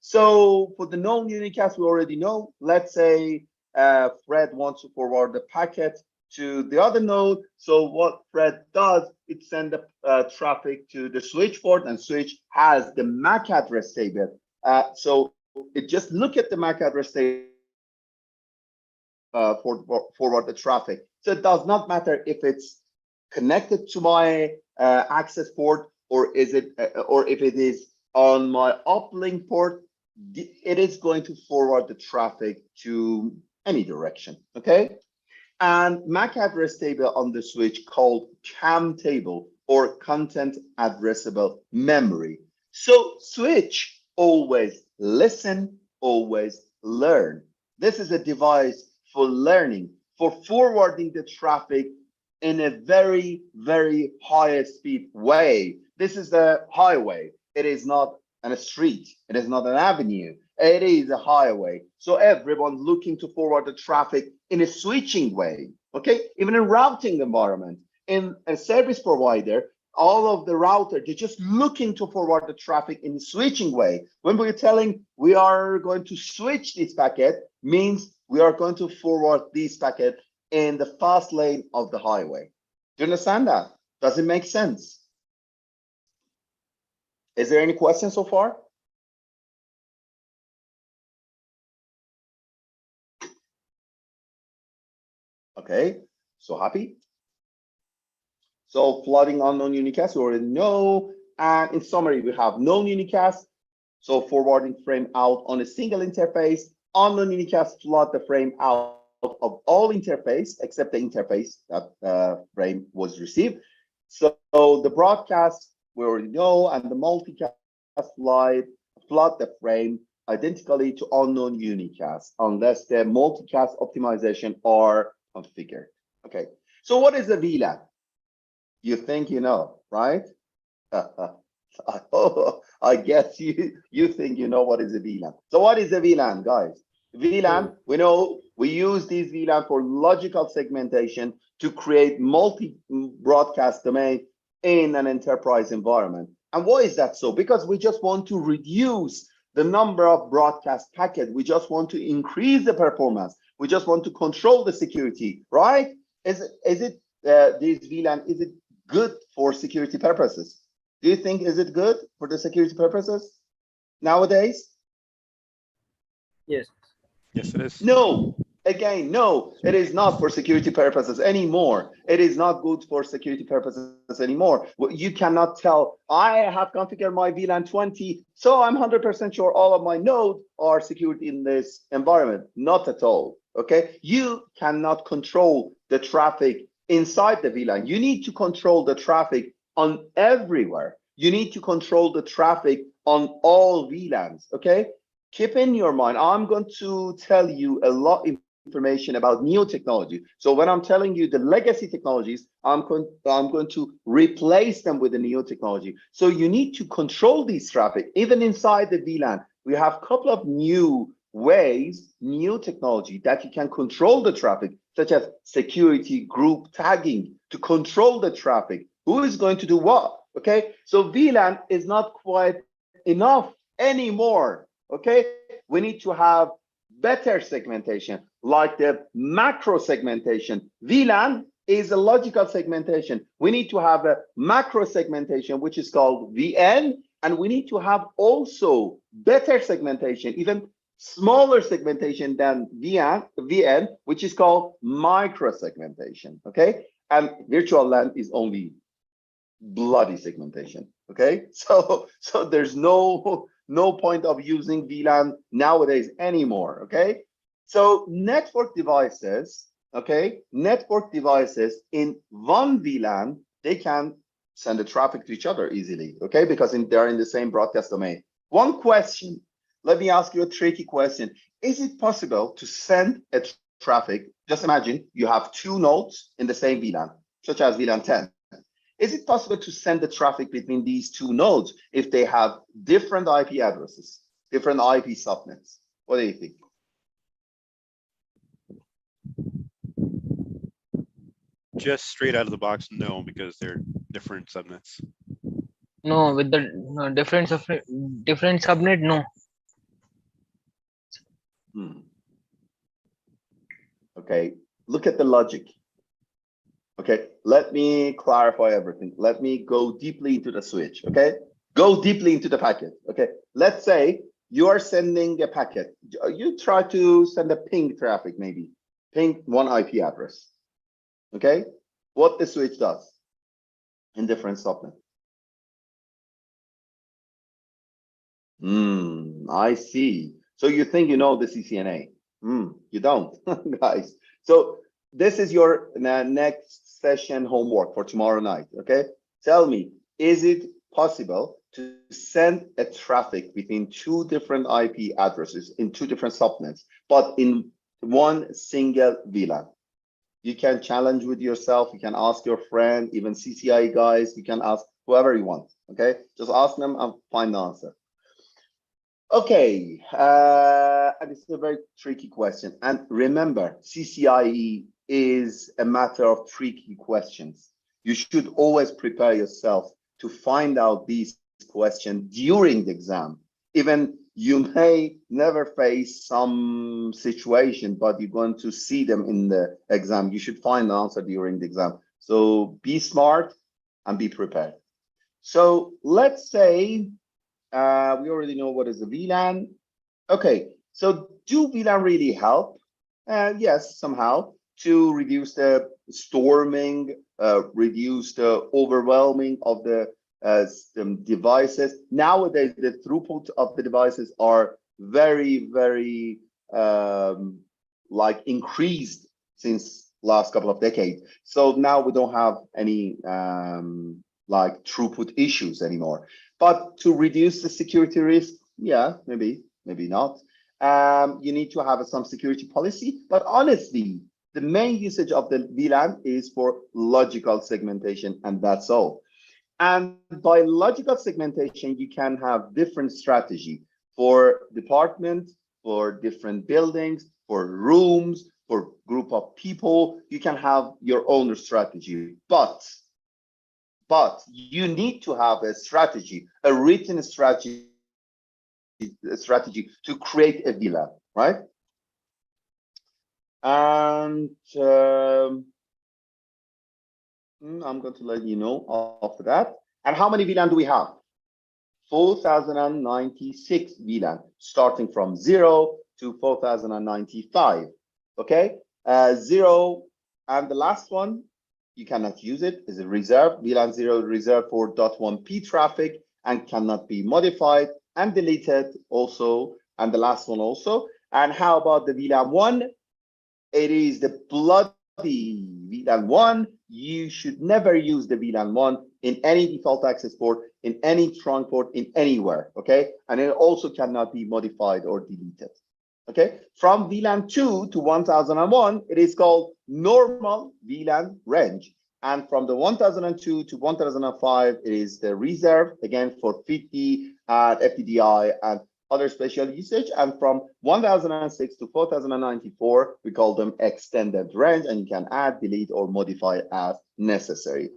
So for the known unicast, we already know, let's say Fred wants to forward the packet to the other node. So what Fred does, it sends the traffic to the switchboard, and switch has the MAC address table. So it just look at the MAC address table forward the traffic. So it does not matter if it's connected to my access port, or is it, or if it is on my uplink port. It is going to forward the traffic to any direction. Okay. And MAC address table on the switch called CAM table, or content addressable memory. So switch always listen, always learn. This is a device for learning, for forwarding the traffic in a very, very high speed way. This is the highway. It is not a street. It is not an avenue. It is a highway. So everyone looking to forward the traffic in a switching way. Okay, even in routing environment, in a service provider, all of the router, they're just looking to forward the traffic in a switching way. When we're telling we are going to switch this packet, means we are going to forward this packet in the fast lane of the highway. Do you understand that? Does it make sense? Is there any questions so far? Okay, so happy. So flooding unknown unicast, we already know. And in summary, we have known unicast, so forwarding frame out on a single interface. Unknown unicast flood the frame out of all interface except the interface that frame was received. So the broadcast, we already know, and the multicast flood the frame identically to unknown unicast unless the multicast optimization are configured. Okay, so what is a VLAN? You think you know, right? I guess you think you know what is a VLAN. So what is a VLAN, guys? VLAN, we know we use these VLAN for logical segmentation to create multi-broadcast domain in an enterprise environment. And why is that so? Because we just want to reduce the number of broadcast packets. We just want to increase the performance. We just want to control the security, right? Is it this VLAN, is it good for security purposes? Do you think, is it good for the security purposes nowadays? Yes. Yes, it is. No. Again, no, it is not for security purposes anymore. It is not good for security purposes anymore. You cannot tell, I have configured my VLAN 20, so I'm 100% sure all of my nodes are secured in this environment. Not at all, okay? You cannot control the traffic inside the VLAN. You need to control the traffic on everywhere. You need to control the traffic on all VLANs, okay? Keep in your mind, I'm going to tell you a lot of information about new technology. So when I'm telling you the legacy technologies, I'm going to replace them with the new technology. So you need to control these traffic. Even inside the VLAN, we have a couple of new ways, new technology that you can control the traffic, such as security group tagging to control the traffic. Who is going to do what? Okay, so VLAN is not quite enough anymore. Okay, we need to have better segmentation, like the macro segmentation. VLAN is a logical segmentation. We need to have a macro segmentation, which is called VN, And we need to have also better segmentation, even smaller segmentation than VN, which is called micro segmentation. Okay, and virtual LAN is only bloody segmentation. Okay, so there's no point of using VLAN nowadays anymore. Okay, so network devices, okay, network devices in one VLAN, they can send the traffic to each other easily. Okay, because they're in the same broadcast domain. One question, let me ask you a tricky question. Is it possible to send a traffic? Just imagine you have two nodes in the same VLAN, such as VLAN 10. Is it possible to send the traffic between these two nodes if they have different IP addresses, different IP subnets? What do you think? Just straight out of the box, no, because they're different subnets. No, with the different subnet, no. Okay, look at the logic. Okay, let me clarify everything. Let me go deeply into the switch. Okay, go deeply into the packet. Okay, let's say you are sending a packet. You try to send a ping traffic, maybe ping one IP address. Okay, what the switch does in different subnet. I see. So you think you know the CCNA? You don't, guys. So this is your next session homework for tomorrow night. Okay, tell me, is it possible to send a traffic between two different IP addresses in two different subnets, but in one single VLAN? You can challenge with yourself. You can ask your friend, even CCIE guys. You can ask whoever you want. Okay, just ask them and find the answer. Okay, and this is a very tricky question. And remember, CCIE is a matter of tricky questions. You should always prepare yourself to find out these questions during the exam. Even you may never face some situation, but you're going to see them in the exam. You should find the answer during the exam. So be smart and be prepared. So let's say we already know what is a VLAN. Okay, so do VLAN really help? Yes, somehow, to reduce the storming, reduce the overwhelming of the devices. Nowadays, the throughput of the devices are very, very like increased since last couple of decades. So now we don't have any like throughput issues anymore. But to reduce the security risk, yeah, maybe not. You need to have some security policy. But honestly, the main usage of the VLAN is for logical segmentation, and that's all. And by logical segmentation, you can have different strategy for department, for different buildings, for rooms, for group of people. You can have your own strategy, but you need to have a strategy, a written strategy to create a VLAN, right? And I'm going to let you know after that. And how many VLAN do we have? 4,096 VLAN, starting from 0 to 4,095. Okay, 0 and the last one, you cannot use it, is a reserve. VLAN 0 reserved for .1p traffic and cannot be modified and deleted also. And the last one also. And how about the VLAN 1? It is the bloody VLAN 1. You should never use the VLAN 1 in any default access port, in any trunk port, in anywhere, okay? And it also cannot be modified or deleted, okay? From VLAN 2 to 1001, it is called normal VLAN range. And from the 1002 to 1005, it is the reserve, again, for 50 FTDI and other special usage. And from 1006 to 4094, we call them extended range, and you can add, delete, or modify as necessary.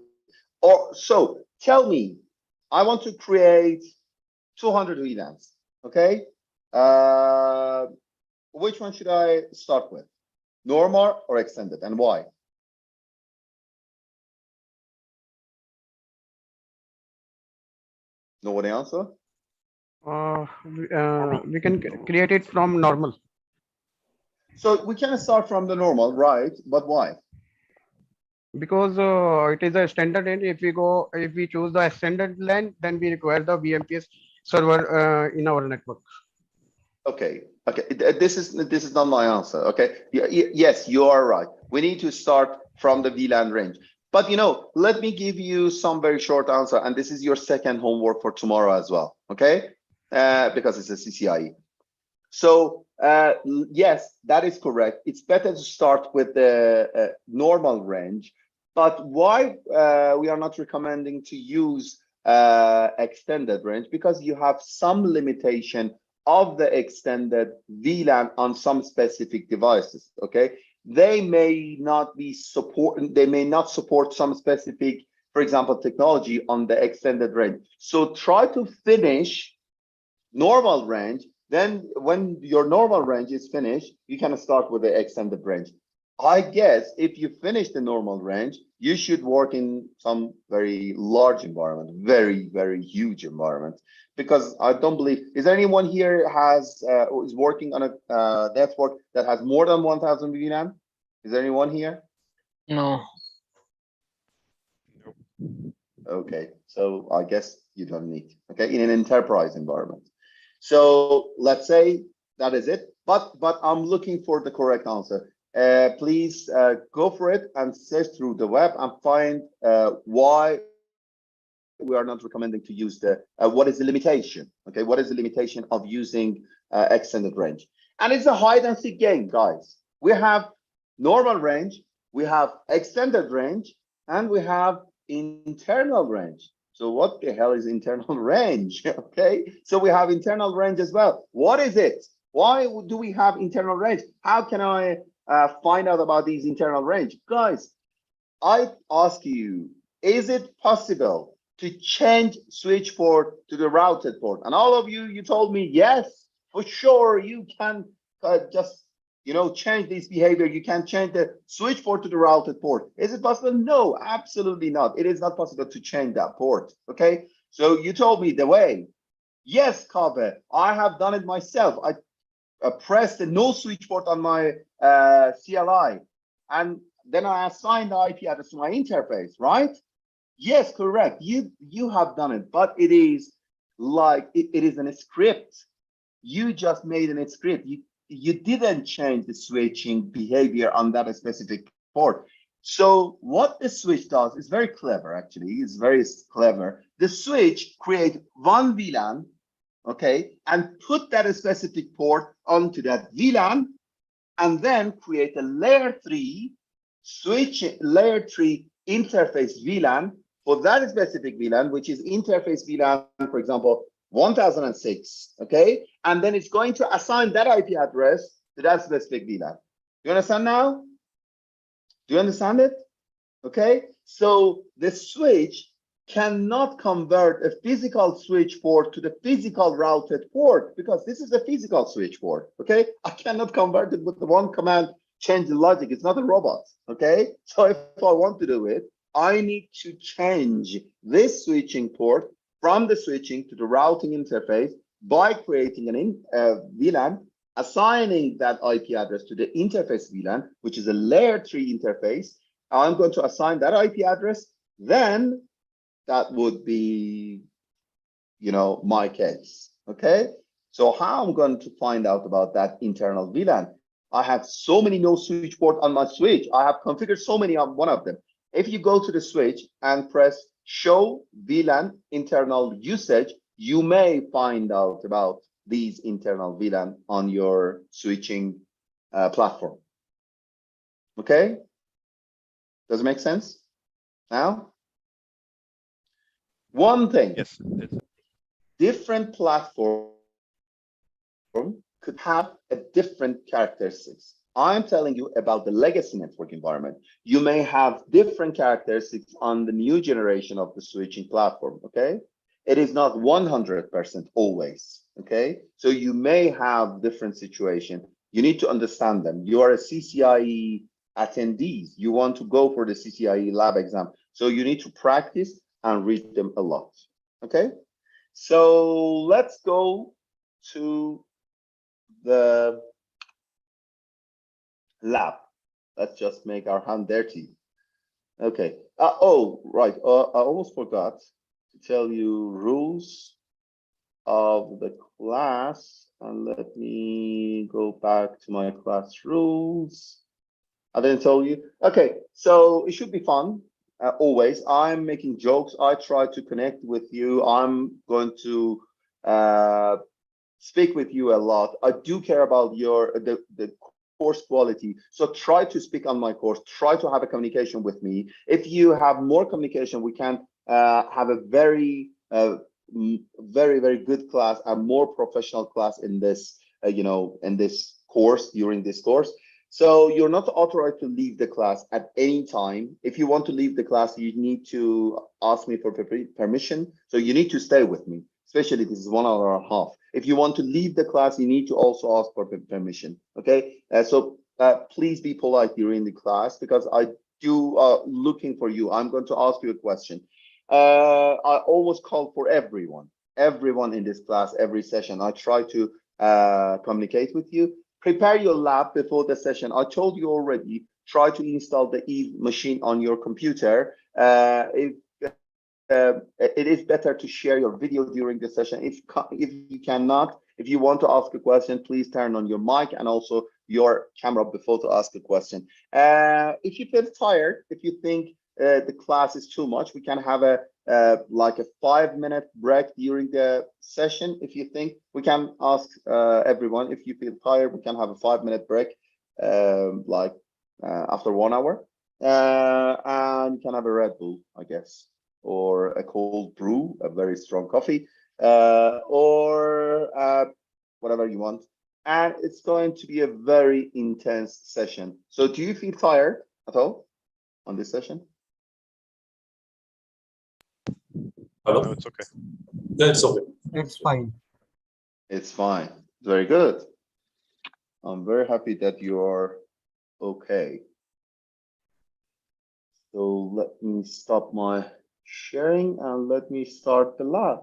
Or so tell me, I want to create 200 VLANs, okay? Which one should I start with? Normal or extended, and why? Nobody answer? We can create it from normal. So we can start from the normal, right? But why? Because it is a standard range. If we choose the extended LAN, then we require the VMPS server in our network. Okay. This is not my answer. Okay. Yes, you are right. We need to start from the VLAN range. But let me give you some very short answer, and this is your second homework for tomorrow as well. Okay, because it's a CCIE. So yes, that is correct. It's better to start with the normal range. But why we are not recommending to use extended range? Because you have some limitation of the extended VLAN on some specific devices. Okay, they may not support some specific, for example, technology on the extended range. So try to finish normal range. Then when your normal range is finished, you can start with the extended range. I guess if you finish the normal range, you should work in some very large environment, very, very huge environment. Because I don't believe, is there anyone here is working on a network that has more than 1,000 VLAN? Is there anyone here? No. Okay, so I guess you don't need, okay, in an enterprise environment. So let's say that is it, but I'm looking for the correct answer. Please go for it and search through the web and find why we are not recommending to use the what is the limitation. Okay, what is the limitation of using extended range? And it's a hide and seek game, guys. We have normal range, we have extended range, and we have internal range. So what the hell is internal range? Okay, so we have internal range as well. What is it? Why do we have internal range? How can I find out about these internal range? Guys, I ask you, is it possible to change switch port to the routed port? And all of you told me, yes, for sure, you can just change this behavior. You can change the switch port to the routed port. Is it possible? No, absolutely not. It is not possible to change that port. Okay, so you told me the way. Yes, Kaveh, I have done it myself. I pressed the no switch port on my CLI, and then I assigned the IP address to my interface, right? Yes, correct. You have done it, but it is like it is in a script. You just made in a script. You didn't change the switching behavior on that specific port. So what the switch does is very clever, actually. It's very clever. The switch creates one VLAN, okay, and put that specific port onto that VLAN, and then create a layer 3 switch, layer 3 interface VLAN for that specific VLAN, which is interface VLAN, for example, 1006, okay? And then it's going to assign that IP address to that specific VLAN. You understand now? Do you understand it? Okay, so the switch cannot convert a physical switch port to the physical routed port, because this is a physical switch port, okay? I cannot convert it with the one command, change the logic. It's not a robot, okay? So if I want to do it, I need to change this switching port from the switching to the routing interface by creating an VLAN, assigning that IP address to the interface VLAN, which is a layer 3 interface. I'm going to assign that IP address. Then that would be, my case. Okay. So how I'm going to find out about that internal VLAN? I have so many no switch port on my switch. I have configured so many on one of them. If you go to the switch and press show VLAN internal usage, you may find out about these internal VLAN on your switching platform. Okay. Does it make sense now? One thing, Yes. different platform could have a different characteristics. I'm telling you about the legacy network environment. You may have different characteristics on the new generation of the switching platform, okay? It is not 100% always, okay? So you may have different situation. You need to understand them. You are a CCIE attendees. You want to go for the CCIE lab exam. So you need to practice and read them a lot, okay? So let's go to the lab. Let's just make our hand dirty. Okay. Oh, right. I almost forgot to tell you rules of the class. And let me go back to my class rules. I didn't tell you. Okay, so it should be fun. Always. I'm making jokes. I try to connect with you. I'm going to speak with you a lot. I do care about the course quality. So try to speak on my course. Try to have a communication with me. If you have more communication, we can have a very, very good class, a more professional class in this, in this course, during this course. So you're not authorized to leave the class at any time. If you want to leave the class, you need to ask me for permission. So you need to stay with me, especially this is 1 hour and a half. If you want to leave the class, you need to also ask for permission. Okay, so please be polite during the class because I do looking for you. I'm going to ask you a question. I always call for everyone in this class, every session. I try to communicate with you. Prepare your lab before the session. I told you already, try to install the Eve machine on your computer. It is better to share your video during the session. If you cannot, if you want to ask a question, please turn on your mic and also your camera before to ask a question. If you feel tired, if you think the class is too much, we can have like a 5-minute break during the session. If you think, we can ask everyone, if you feel tired, we can have a 5-minute break after 1 hour, and you can have a Red Bull, I guess, or a cold brew, a very strong coffee, or whatever you want. And it's going to be a very intense session. So do you feel tired at all on this session? Hello? No, it's okay. That's okay. It's fine. It's fine. Very good. I'm very happy that you are okay. So let me stop my sharing and let me start the lab.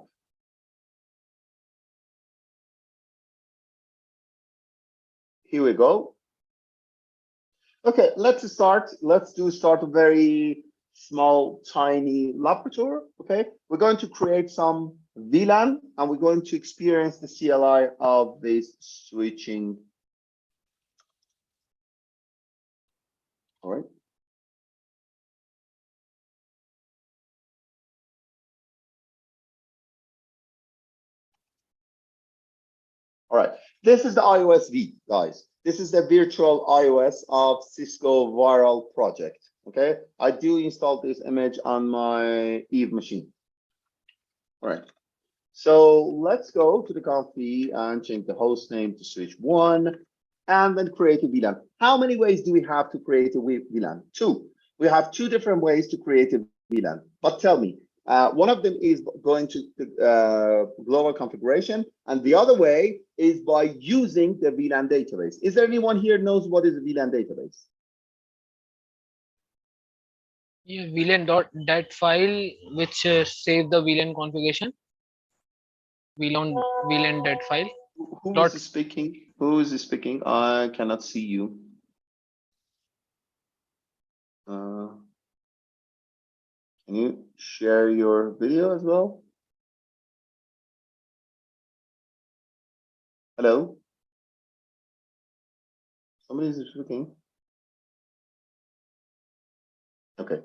Here we go. Okay, let's start. Let's start a very small, tiny laboratory. Okay, we're going to create some VLAN and we're going to experience the CLI of this switching. All right. All right, this is the iOS V, guys. This is the virtual iOS of Cisco viral project. Okay, I do install this image on my Eve machine. All right, so let's go to the config and change the host name to switch 1 and then create a VLAN. How many ways do we have to create a VLAN? 2. We have 2 different ways to create a VLAN. But tell me, one of them is going to global configuration, and the other way is by using the Vlan database. Is there anyone here knows what is a Vlan database? Yeah, VLAN.dat file which save the VLAN configuration. VLAN.dat file. Who is speaking? Who is speaking? I cannot see you. Can you share your video as well? Hello? Somebody is speaking. Okay,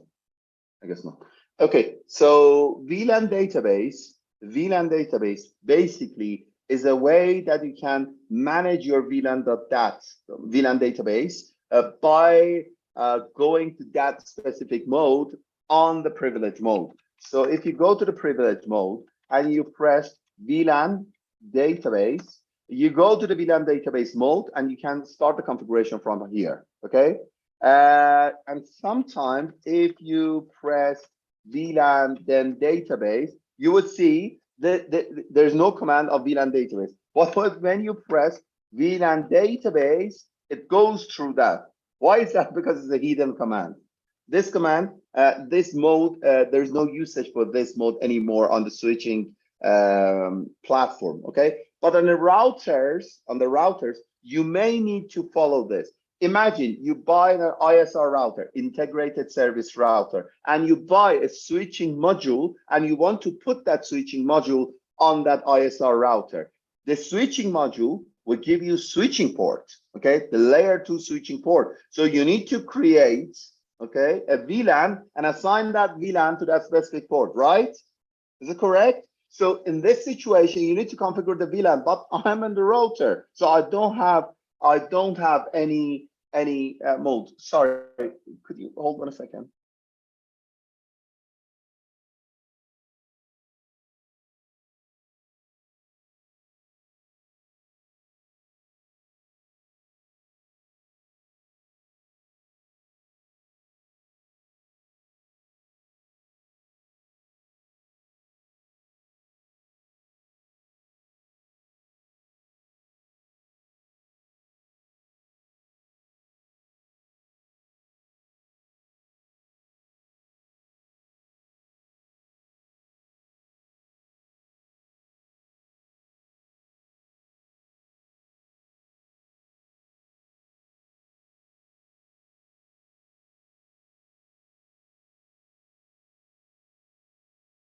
I guess not. Okay, so VLAN database basically is a way that you can manage your VLAN.dat, VLAN database, by going to that specific mode on the privilege mode. So if you go to the privilege mode and you press VLAN database, you go to the VLAN database mode and you can start the configuration from here, okay? And sometimes if you press VLAN then database, you would see that there's no command of VLAN database. But when you press VLAN database, it goes through that. Why is that? Because it's a hidden command. This command, this mode, there's no usage for this mode anymore on the switching platform. Okay, but on the routers, you may need to follow this. Imagine you buy an ISR router, integrated service router, and you buy a switching module, and you want to put that switching module on that ISR router. The switching module will give you switching port, okay, the layer 2 switching port. So you need to create, okay, a VLAN and assign that VLAN to that specific port, right? Is it correct? So in this situation, you need to configure the VLAN, but I'm in the router, so I don't have any mode. Sorry, could you hold on a second?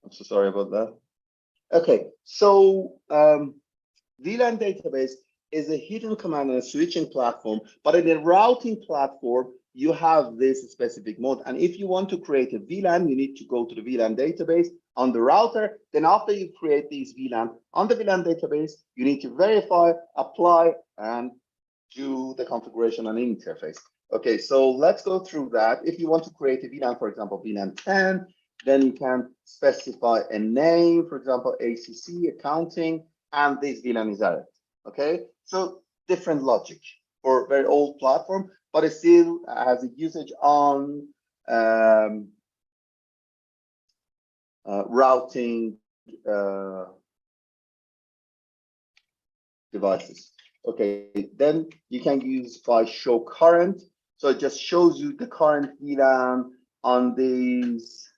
I'm so sorry about that. Okay, so VLAN database is a hidden command on a switching platform, but in a routing platform, you have this specific mode. And if you want to create a VLAN, you need to go to the VLAN database on the router. Then after you create these VLAN on the VLAN database, you need to verify, apply, and do the configuration and interface. Okay, so let's go through that. If you want to create a VLAN, for example, VLAN 10, then you can specify a name, for example, ACC, accounting, and this VLAN is added. Okay, so different logic for very old platform, but it still has a usage on routing devices. Okay, then you can use by show current. So it just shows you the current VLAN on this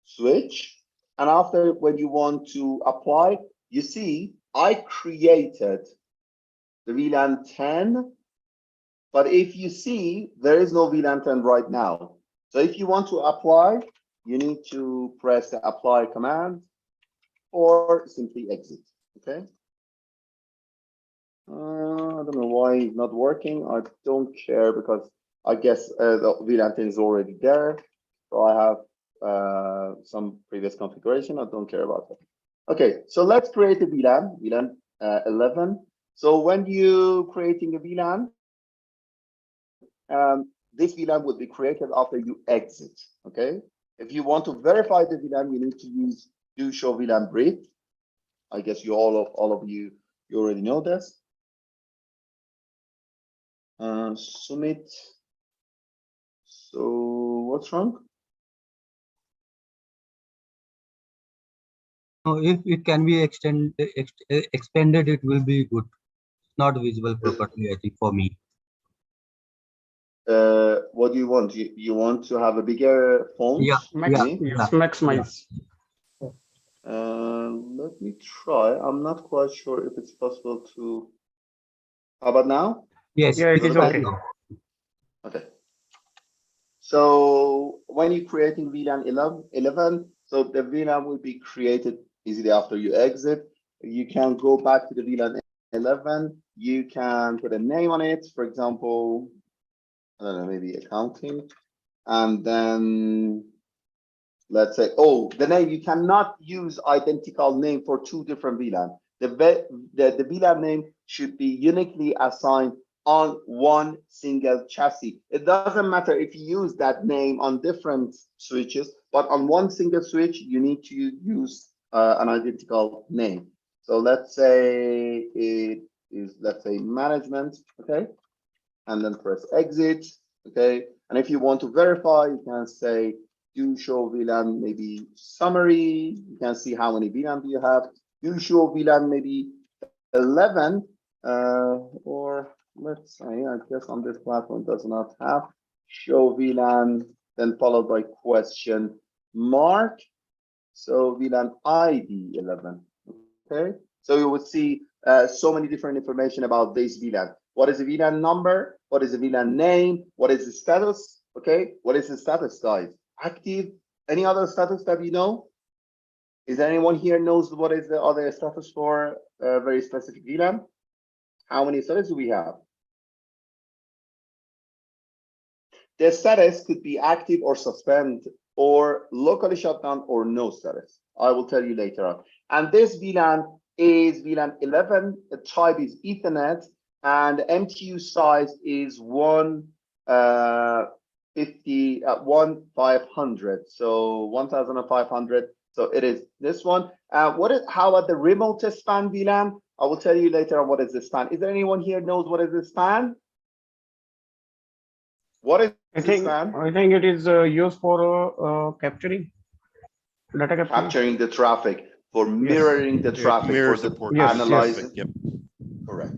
switch. And after, when you want to apply, you see, I created the VLAN 10, but if you see, there is no VLAN 10 right now. So if you want to apply, you need to press the apply command or simply exit. Okay. I don't know why it's not working. I don't care because I guess the VLAN 10 is already there. So I have some previous configuration. I don't care about that. Okay, so let's create a VLAN 11. So when you creating a VLAN, this VLAN would be created after you exit. Okay, if you want to verify the VLAN, you need to use do show VLAN brief. I guess you all of you already know this. Sumit. So what's wrong? No, if it can be expanded, it will be good. Not visible properly, I think, for me. What do you want? You want to have a bigger font? Yeah, maximize. Let me try. I'm not quite sure if it's possible to. How about now? Yes, Yeah, it is okay. Okay. So when you're creating VLAN 11, so the VLAN will be created easily after you exit. You can go back to the VLAN 11. You can put a name on it, for example, I don't know, maybe accounting. And then let's say, oh, the name, you cannot use identical name for two different VLAN. The VLAN name should be uniquely assigned on one single chassis. It doesn't matter if you use that name on different switches, but on one single switch, you need to use an identical name. So let's say it is, let's say management, okay? And then press exit, okay? And if you want to verify, you can say do show VLAN maybe summary. You can see how many VLAN do you have. Do show VLAN maybe 11, or let's say, I guess on this platform does not have show VLAN, then followed by question mark. So VLAN ID 11. Okay. So you would see so many different information about this VLAN. What is the VLAN number? What is the VLAN name? What is the status? Okay. What is the status, guys? Active? Any other status that you know? Is there anyone here knows what is the other status for a very specific VLAN? How many status do we have? The status could be active or suspend or locally shut down or no status. I will tell you later on. And this VLAN is VLAN 11. The type is Ethernet, and the MTU size is 1,500. So 1,500. So it is this one. How about the remote span VLAN? I will tell you later on what is the span. Is there anyone here knows what is the span? What is I think it is used for capturing data capturing the traffic, for mirroring the traffic, mirrors for the the port analyzing. Yep. Correct.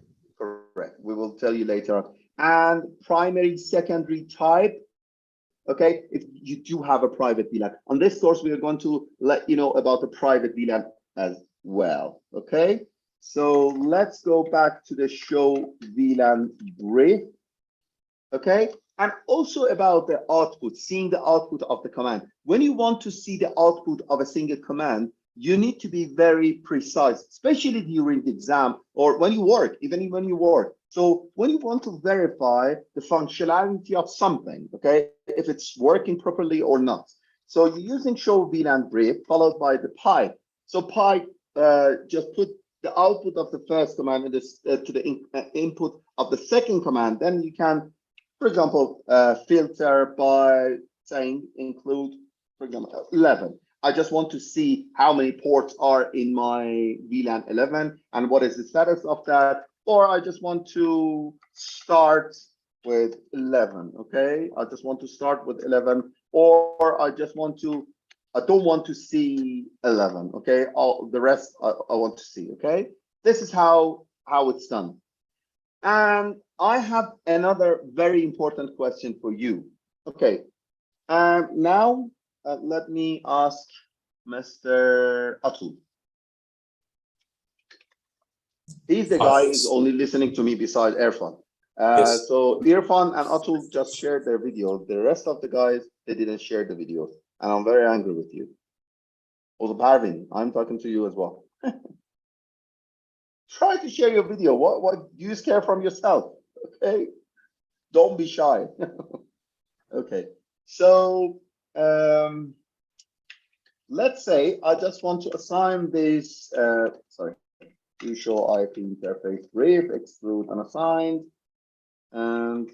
We will tell you later on. And primary, secondary type. Okay, if you do have a private VLAN. On this course, we are going to let you know about the private VLAN as well. Okay, so let's go back to the show VLAN brief. Okay, and also about the output, seeing the output of the command. When you want to see the output of a single command, you need to be very precise, especially during the exam or when you work, even when you work. So when you want to verify the functionality of something, okay, if it's working properly or not. So you're using show VLAN brief followed by the pipe. So pipe just put the output of the first command in this, to the input of the second command. Then you can, for example, filter by saying include, for example, 11. I just want to see how many ports are in my VLAN 11 and what is the status of that. Or I just want to start with 11. Okay, I just want to start with 11, or I don't want to see 11. Okay, all the rest I want to see. Okay, this is how it's done. And I have another very important question for you. Okay, now let me ask Mr. Atul. He's the guy who's only listening to me beside Irfan. Yes. So Irfan and Atul just shared their video. The rest of the guys, they didn't share the video. And I'm very angry with you. Also, Parvin, I'm talking to you as well. Try to share your video. What do you scare from yourself? Okay. Don't be shy. Okay. So let's say I just want to assign this, to show IP interface brief, exclude unassigned. And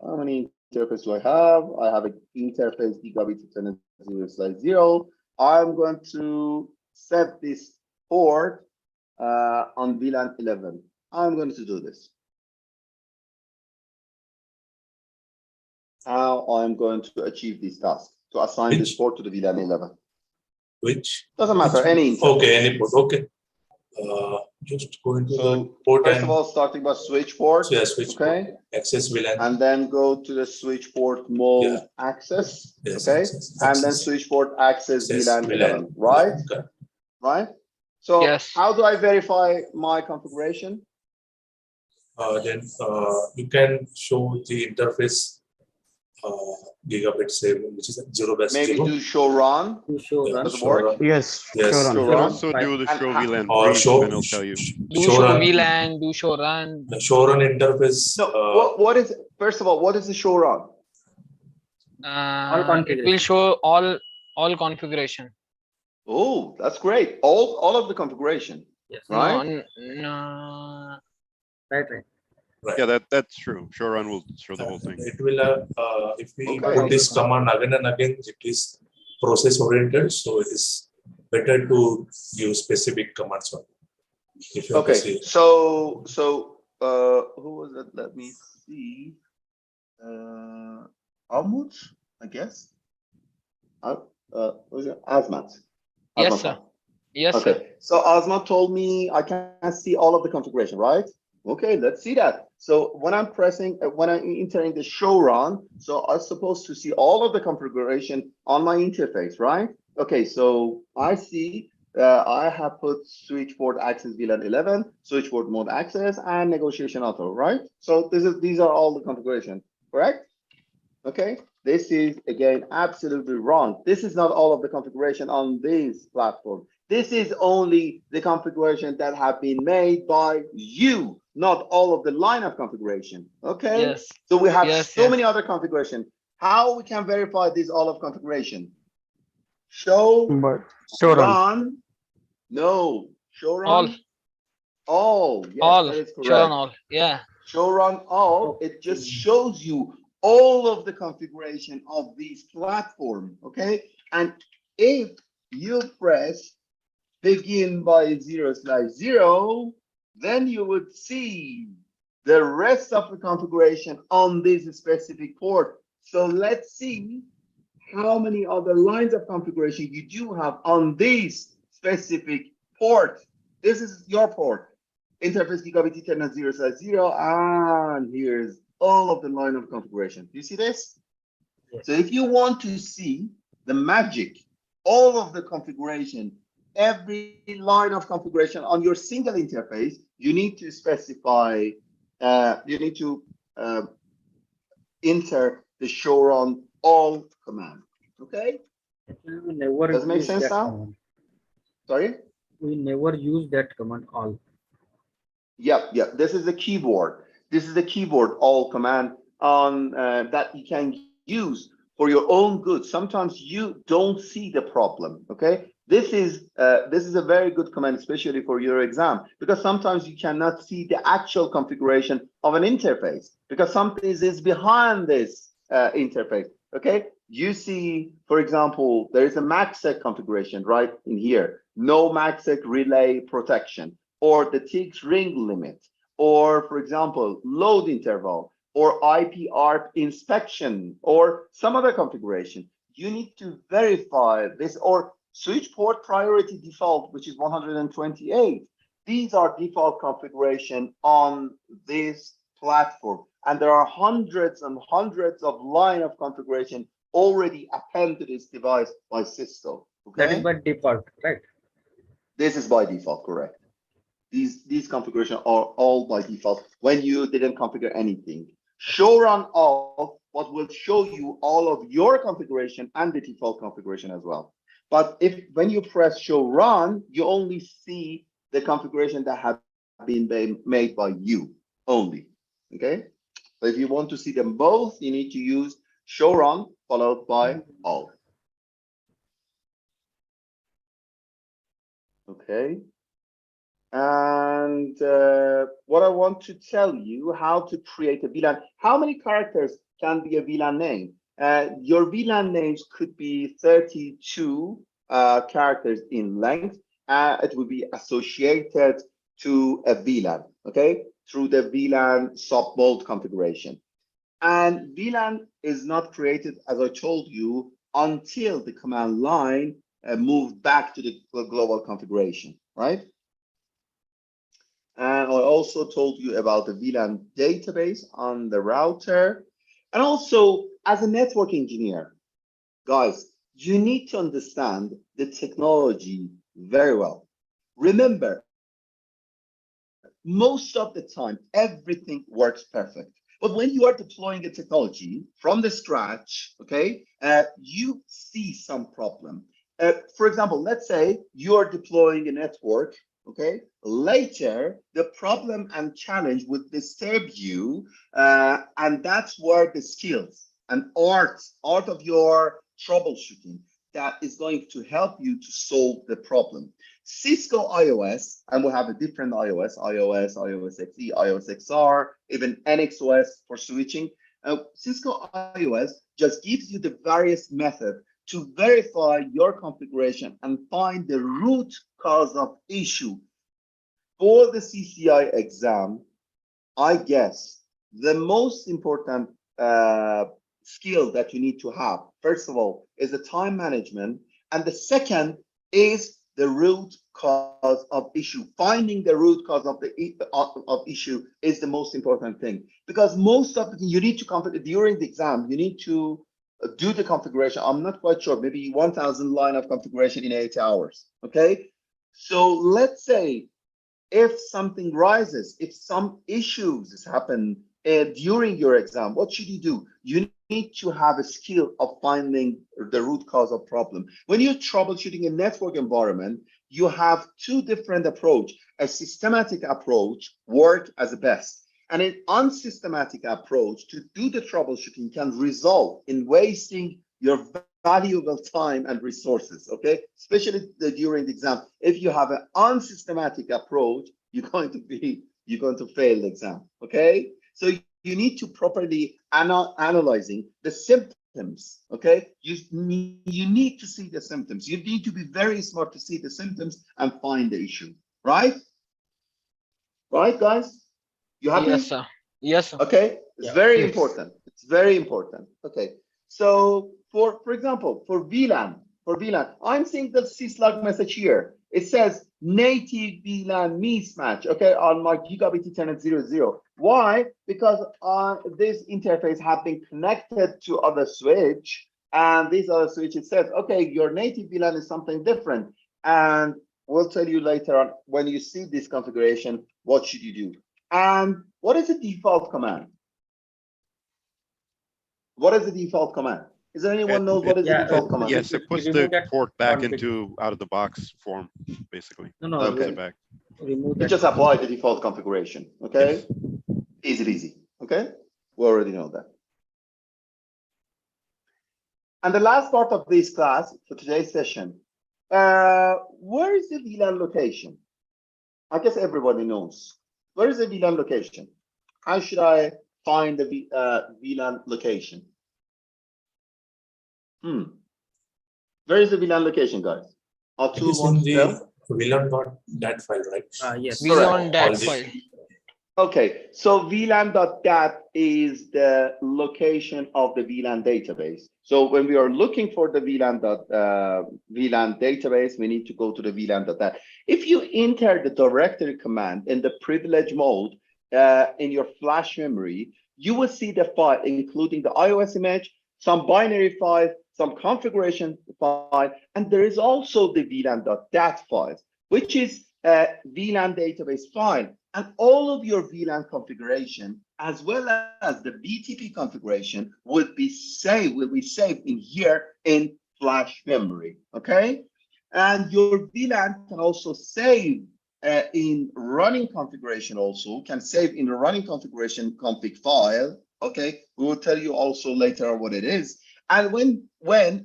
how many interfaces do I have? I have an interface 𝐊𝐢𝐳𝐬/0. I'm going to set this port on VLAN 11. I'm going to do this. How I'm going to achieve this task, to assign this port to the VLAN 11. Which? Doesn't matter, any interface. Okay, any port, okay. Just going to the port first of all, starting by switchboard. Yeah, switchboard. Okay. Access VLAN. And then go to the switchboard mode access. Yes, okay. access. And then switchboard access VLAN 11. Right? Okay. Right? So yes. How do I verify my configuration? Then you can show the interface 𝐊𝐢𝐳𝐬, which is 0/0. Maybe do show run. Does it work? Yes. Yes. Show run. You can also do the show VLAN Or brief, show, and it'll tell you. Do show VLAN, do show run. The show run interface. No, what is, first of all, what is the show run? It will show all configuration. Oh, that's great. All of the configuration. Yes. Right? No. Right. Yeah, that's true. Show run will show the whole thing. It will if we Okay. put this command again and again, it is process oriented, so it is better to use specific commands. If you Okay, see. so who was it? Let me see. Almut, I guess. Was it Azmat? Yes, Azmat. sir. Yes, Okay, sir. so Azmat told me I can see all of the configuration, right? Okay, let's see that. So when I'm entering the show run, so I'm supposed to see all of the configuration on my interface, right? Okay, so I see I have put switchboard access VLAN 11, switchboard mode access, and negotiation auto, right? So these are all the configuration, correct? Okay, this is again absolutely wrong. This is not all of the configuration on this platform. This is only the configuration that have been made by you, not all of the line of configuration. Okay, Yes. so we have Yes, so yes. many other configuration. How we can verify this all of configuration? Show But show run. run. No, show All. run. All. Yes, All. that is Show on correct. all. Yeah. Show run all. It just shows you all of the configuration of this platform. Okay. And if you press begin by 0/0, then you would see the rest of the configuration on this specific port. So let's see how many other lines of configuration you do have on this specific port. This is your port. Interface gigabit Ethernet 0/0, and here's all of the line of configuration. Do you see this? Yes. So if you want to see the magic, all of the configuration, every line of configuration on your single interface, you need to specify, you need to enter the show run all command. Okay? Actually, we never Does it make use sense that now? command. Sorry? We never use that command all. Yep. This is the keyboard. This is the keyboard all command on that you can use for your own good. Sometimes you don't see the problem. Okay, this is a very good command, especially for your exam, because sometimes you cannot see the actual configuration of an interface because something is behind this interface. Okay, you see, for example, there is a MACsec configuration right in here. No MACsec relay protection, or the TIGS ring limit, or for example, load interval, or IP-ARP inspection, or some other configuration. You need to verify this, or switch port priority default, which is 128. These are default configuration on this platform. And there are hundreds and hundreds of line of configuration already appended to this device by Cisco. Okay? That is by default, right? This is by default, correct. These configurations are all by default when you didn't configure anything. Show run all, what will show you all of your configuration and the default configuration as well. But when you press show run, you only see the configuration that have been made by you only. Okay. So if you want to see them both, you need to use show run followed by all. Okay. And what I want to tell you, how to create a VLAN. How many characters can be a VLAN name? Your VLAN names could be 32 characters in length. It will be associated to a VLAN, okay, through the VLAN sub-mode configuration. And VLAN is not created, as I told you, until the command line moved back to the global configuration, right? And I also told you about the VLAN database on the router. And also, as a network engineer, guys, you need to understand the technology very well. Remember, most of the time, everything works perfect. But when you are deploying a technology from the scratch, okay, you see some problem. For example, let's say you are deploying a network. Okay, later the problem and challenge would disturb you, and that's where the skills and art of your troubleshooting that is going to help you to solve the problem. Cisco iOS, and we have a different iOS, iOS XE, iOS XR, even NXOS for switching. Cisco iOS just gives you the various methods to verify your configuration and find the root cause of issue. For the CCIE exam, I guess the most important skill that you need to have, first of all, is the time management. And the second is the root cause of issue. Finding the root cause of the issue is the most important thing, because most of the you need to configure during the exam, you need to do the configuration. I'm not quite sure, maybe 1,000 line of configuration in 8 hours. Okay, so let's say if something rises, if some issues happen during your exam, what should you do? You need to have a skill of finding the root cause of problem. When you're troubleshooting a network environment, you have two different approach. A systematic approach work as the best, and an unsystematic approach to do the troubleshooting can result in wasting your valuable time and resources, okay? Especially during the exam. If you have an unsystematic approach, you're going to fail the exam, okay? So you need to properly analyzing the symptoms, okay? You need to see the symptoms. You need to be very smart to see the symptoms and find the issue, right? Right, guys? You happy? Yes, sir. Yes, sir. Okay, it's very important. It's very important. Okay, so for example, for VLAN, I'm seeing the syslog message here. It says native VLAN mismatch. Okay, on my gigabit Ethernet 00. Why? Because this interface have been connected to other switch, and this other switch it says, okay, your native VLAN is something different, and we'll tell you later on when you see this configuration, what should you do? And what is the default command? What is the default command? Is there anyone knows what is the default command? Yes, it puts the port back into out of the box form, basically. No, okay. Back. Remove You just apply the default configuration. Okay, yes. Easy. Okay, we already know that. And the last part of this class for today's session, where is the VLAN location? I guess everybody knows. Where is the VLAN location? How should I find the VLAN location? Where is the VLAN location, guys? It is in the VLAN.dat file, right? Yes. VLAN.dat file. Okay, so VLAN.dat is the location of the VLAN database. So when we are looking for the VLAN database, we need to go to the VLAN.dat. If you enter the directory command in the privilege mode in your flash memory, you will see the file, including the iOS image, some binary file, some configuration file, and there is also the VLAN.dat file, which is a VLAN database file. And all of your VLAN configuration, as well as the BTP configuration, will be saved in here in flash memory. Okay, and your VLAN can also save in running configuration. Also can save in the running configuration config file. Okay, we will tell you also later on what it is. And when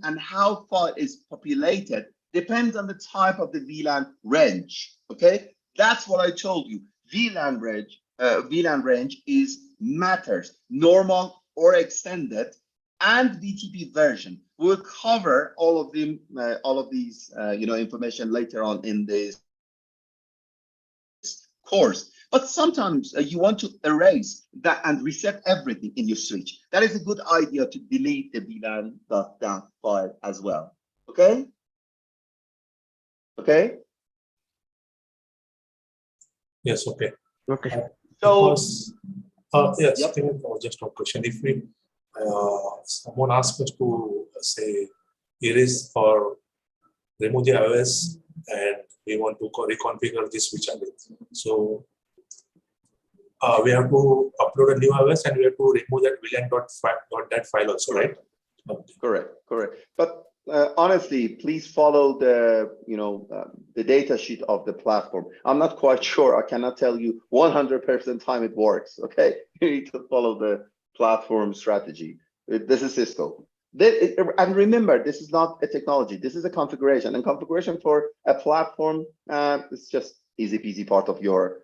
and how file is populated depends on the type of the VLAN range. Okay, that's what I told you. VLAN range is matters, normal or extended, and BTP version. We'll cover all of them, all of these, information later on in this course. But sometimes you want to erase that and reset everything in your switch. That is a good idea to delete the VLAN.dat file as well. Okay. Okay. Yes, okay. Okay. So, yes, yep. Just one question. If we someone asks us to say erase or remove the iOS and we want to reconfigure the switch again, so we have to upload a new iOS and we have to remove that VLAN.dat file also, right? Correct. But honestly, please follow the the data sheet of the platform. I'm not quite sure. I cannot tell you 100% time it works. Okay, you need to follow the platform strategy. This is Cisco. And remember, this is not a technology. This is a configuration. And configuration for a platform is just easy peasy part of your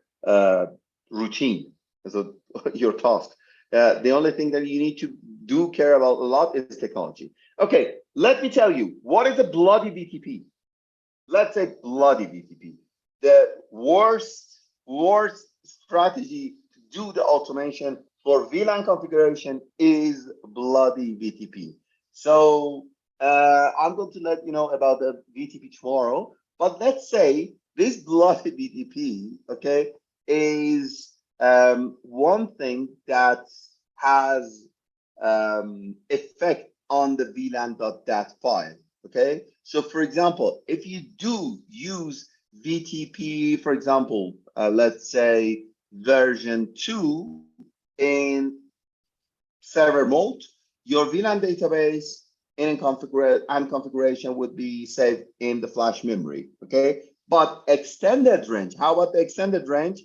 routine. So your task. The only thing that you need to care about a lot is technology. Okay, let me tell you, what is a bloody BTP? Let's say bloody BTP. The worst strategy to do the automation for VLAN configuration is bloody BTP. So I'm going to let you know about the BTP tomorrow. But let's say this bloody BTP, okay, is one thing that has effect on the vlan.dat file. Okay, so for example, if you do use VTP, for example, let's say version 2 in server mode, your VLAN database and configuration would be saved in the flash memory. Okay, but extended range, how about the extended range?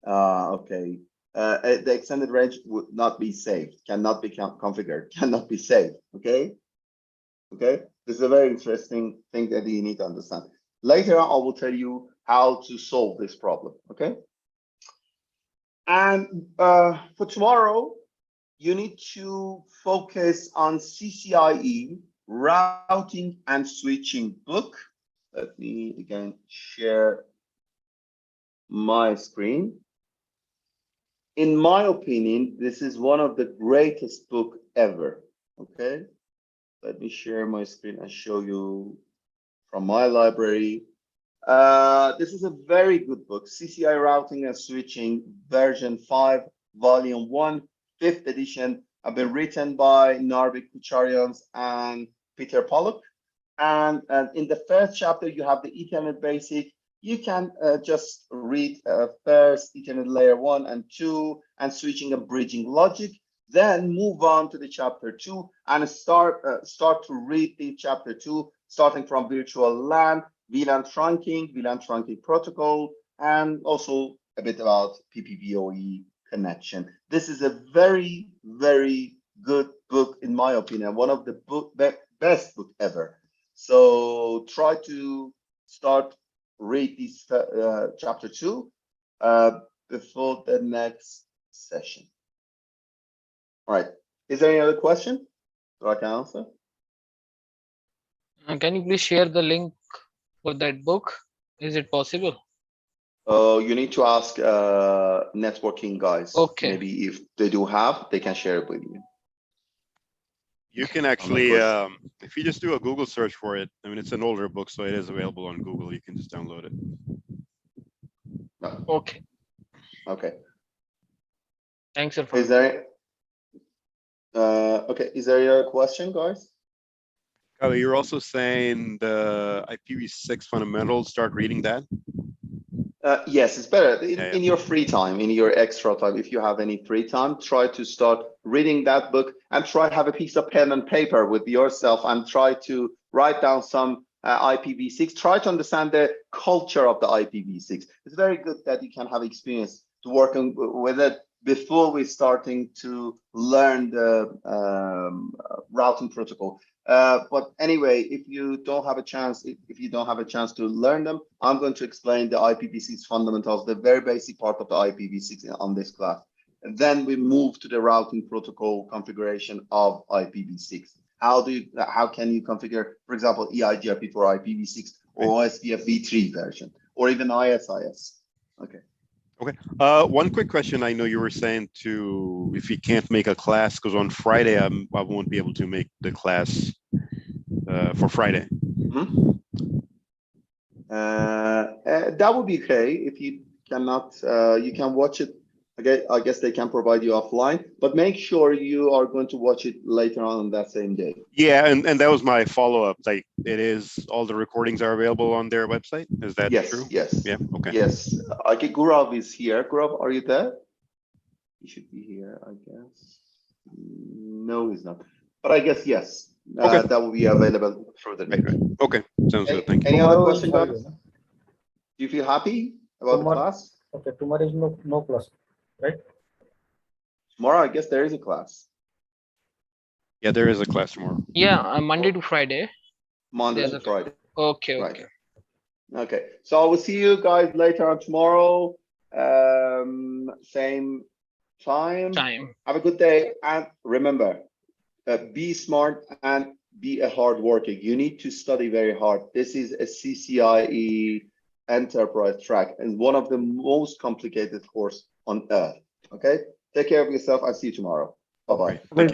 The extended range would not be saved, cannot be configured, cannot be saved. Okay, this is a very interesting thing that you need to understand. Later on, I will tell you how to solve this problem. Okay, and for tomorrow, you need to focus on CCIE routing and switching book. Let me again share my screen. In my opinion, this is one of the greatest book ever. Okay, let me share my screen and show you from my library. This is a very good book, CCIE Routing and Switching, version 5, volume 1, 5th edition. Have been written by Narvik Kucharians and Peter Pollock. And in the first chapter, you have the Ethernet basic. You can just read first Ethernet layer 1 and 2 and switching and bridging logic. Then move on to the chapter 2 and start to read the chapter 2, starting from virtual LAN, VLAN trunking protocol, and also a bit about PPVoE connection. This is a very, very good book, in my opinion, one of the best book ever. So try to read this chapter 2 before the next session. All right. Is there any other question that I can answer? Can you please share the link for that book? Is it possible? You need to ask networking guys. Okay. Maybe if they do have, they can share it with you. You can actually, if you just do a Google search for it, I mean, it's an older book, so it is available on Google. You can just download it. No. Okay. Okay. Thanks, sir. Is there okay? Is there a question, guys? Kaveh, you're also saying the IPv6 fundamentals, start reading that? Yes, it's better in your free time, in your extra time. If you have any free time, try to start reading that book and try to have a piece of pen and paper with yourself and try to write down some IPv6. Try to understand the culture of the IPv6. It's very good that you can have experience to working with it before we starting to learn the routing protocol. But anyway, if you don't have a chance, to learn them, I'm going to explain the IPv6 fundamentals, the very basic part of the IPv6 on this class. And then we move to the routing protocol configuration of IPv6. How can you configure, for example, EIGRP for IPv6 or OSPF v3 version, or even ISIS? Okay. Okay. One quick question. I know you were saying if you can't make a class, because on Friday I won't be able to make the class for Friday. Mm-hmm. That would be okay. If you cannot, you can watch it. Okay, I guess they can provide you offline, but make sure you are going to watch it later on that same day. Yeah, and that was my follow-up. Like, all the recordings are available on their website. Is that true? Yes. Yeah. Okay. Yes. Okay. Gaurav is here. Gaurav, are you there? He should be here, I guess. No, he's not. But I guess yes. Okay. That will be available through the right. Okay. Sounds good. Thank you. Any other question, guys? Do you feel happy about the class? Okay. Tomorrow is no class, right? Tomorrow, I guess there is a class. Yeah, there is a class tomorrow. Yeah, Monday to Friday. Monday to Friday. Okay. Right. Okay. So I will see you guys later on tomorrow. Same time. Have a good day. And remember, be smart and be a hard worker. You need to study very hard. This is a CCIE enterprise track and one of the most complicated course on earth. Okay. Take care of yourself. I'll see you tomorrow. Bye-bye.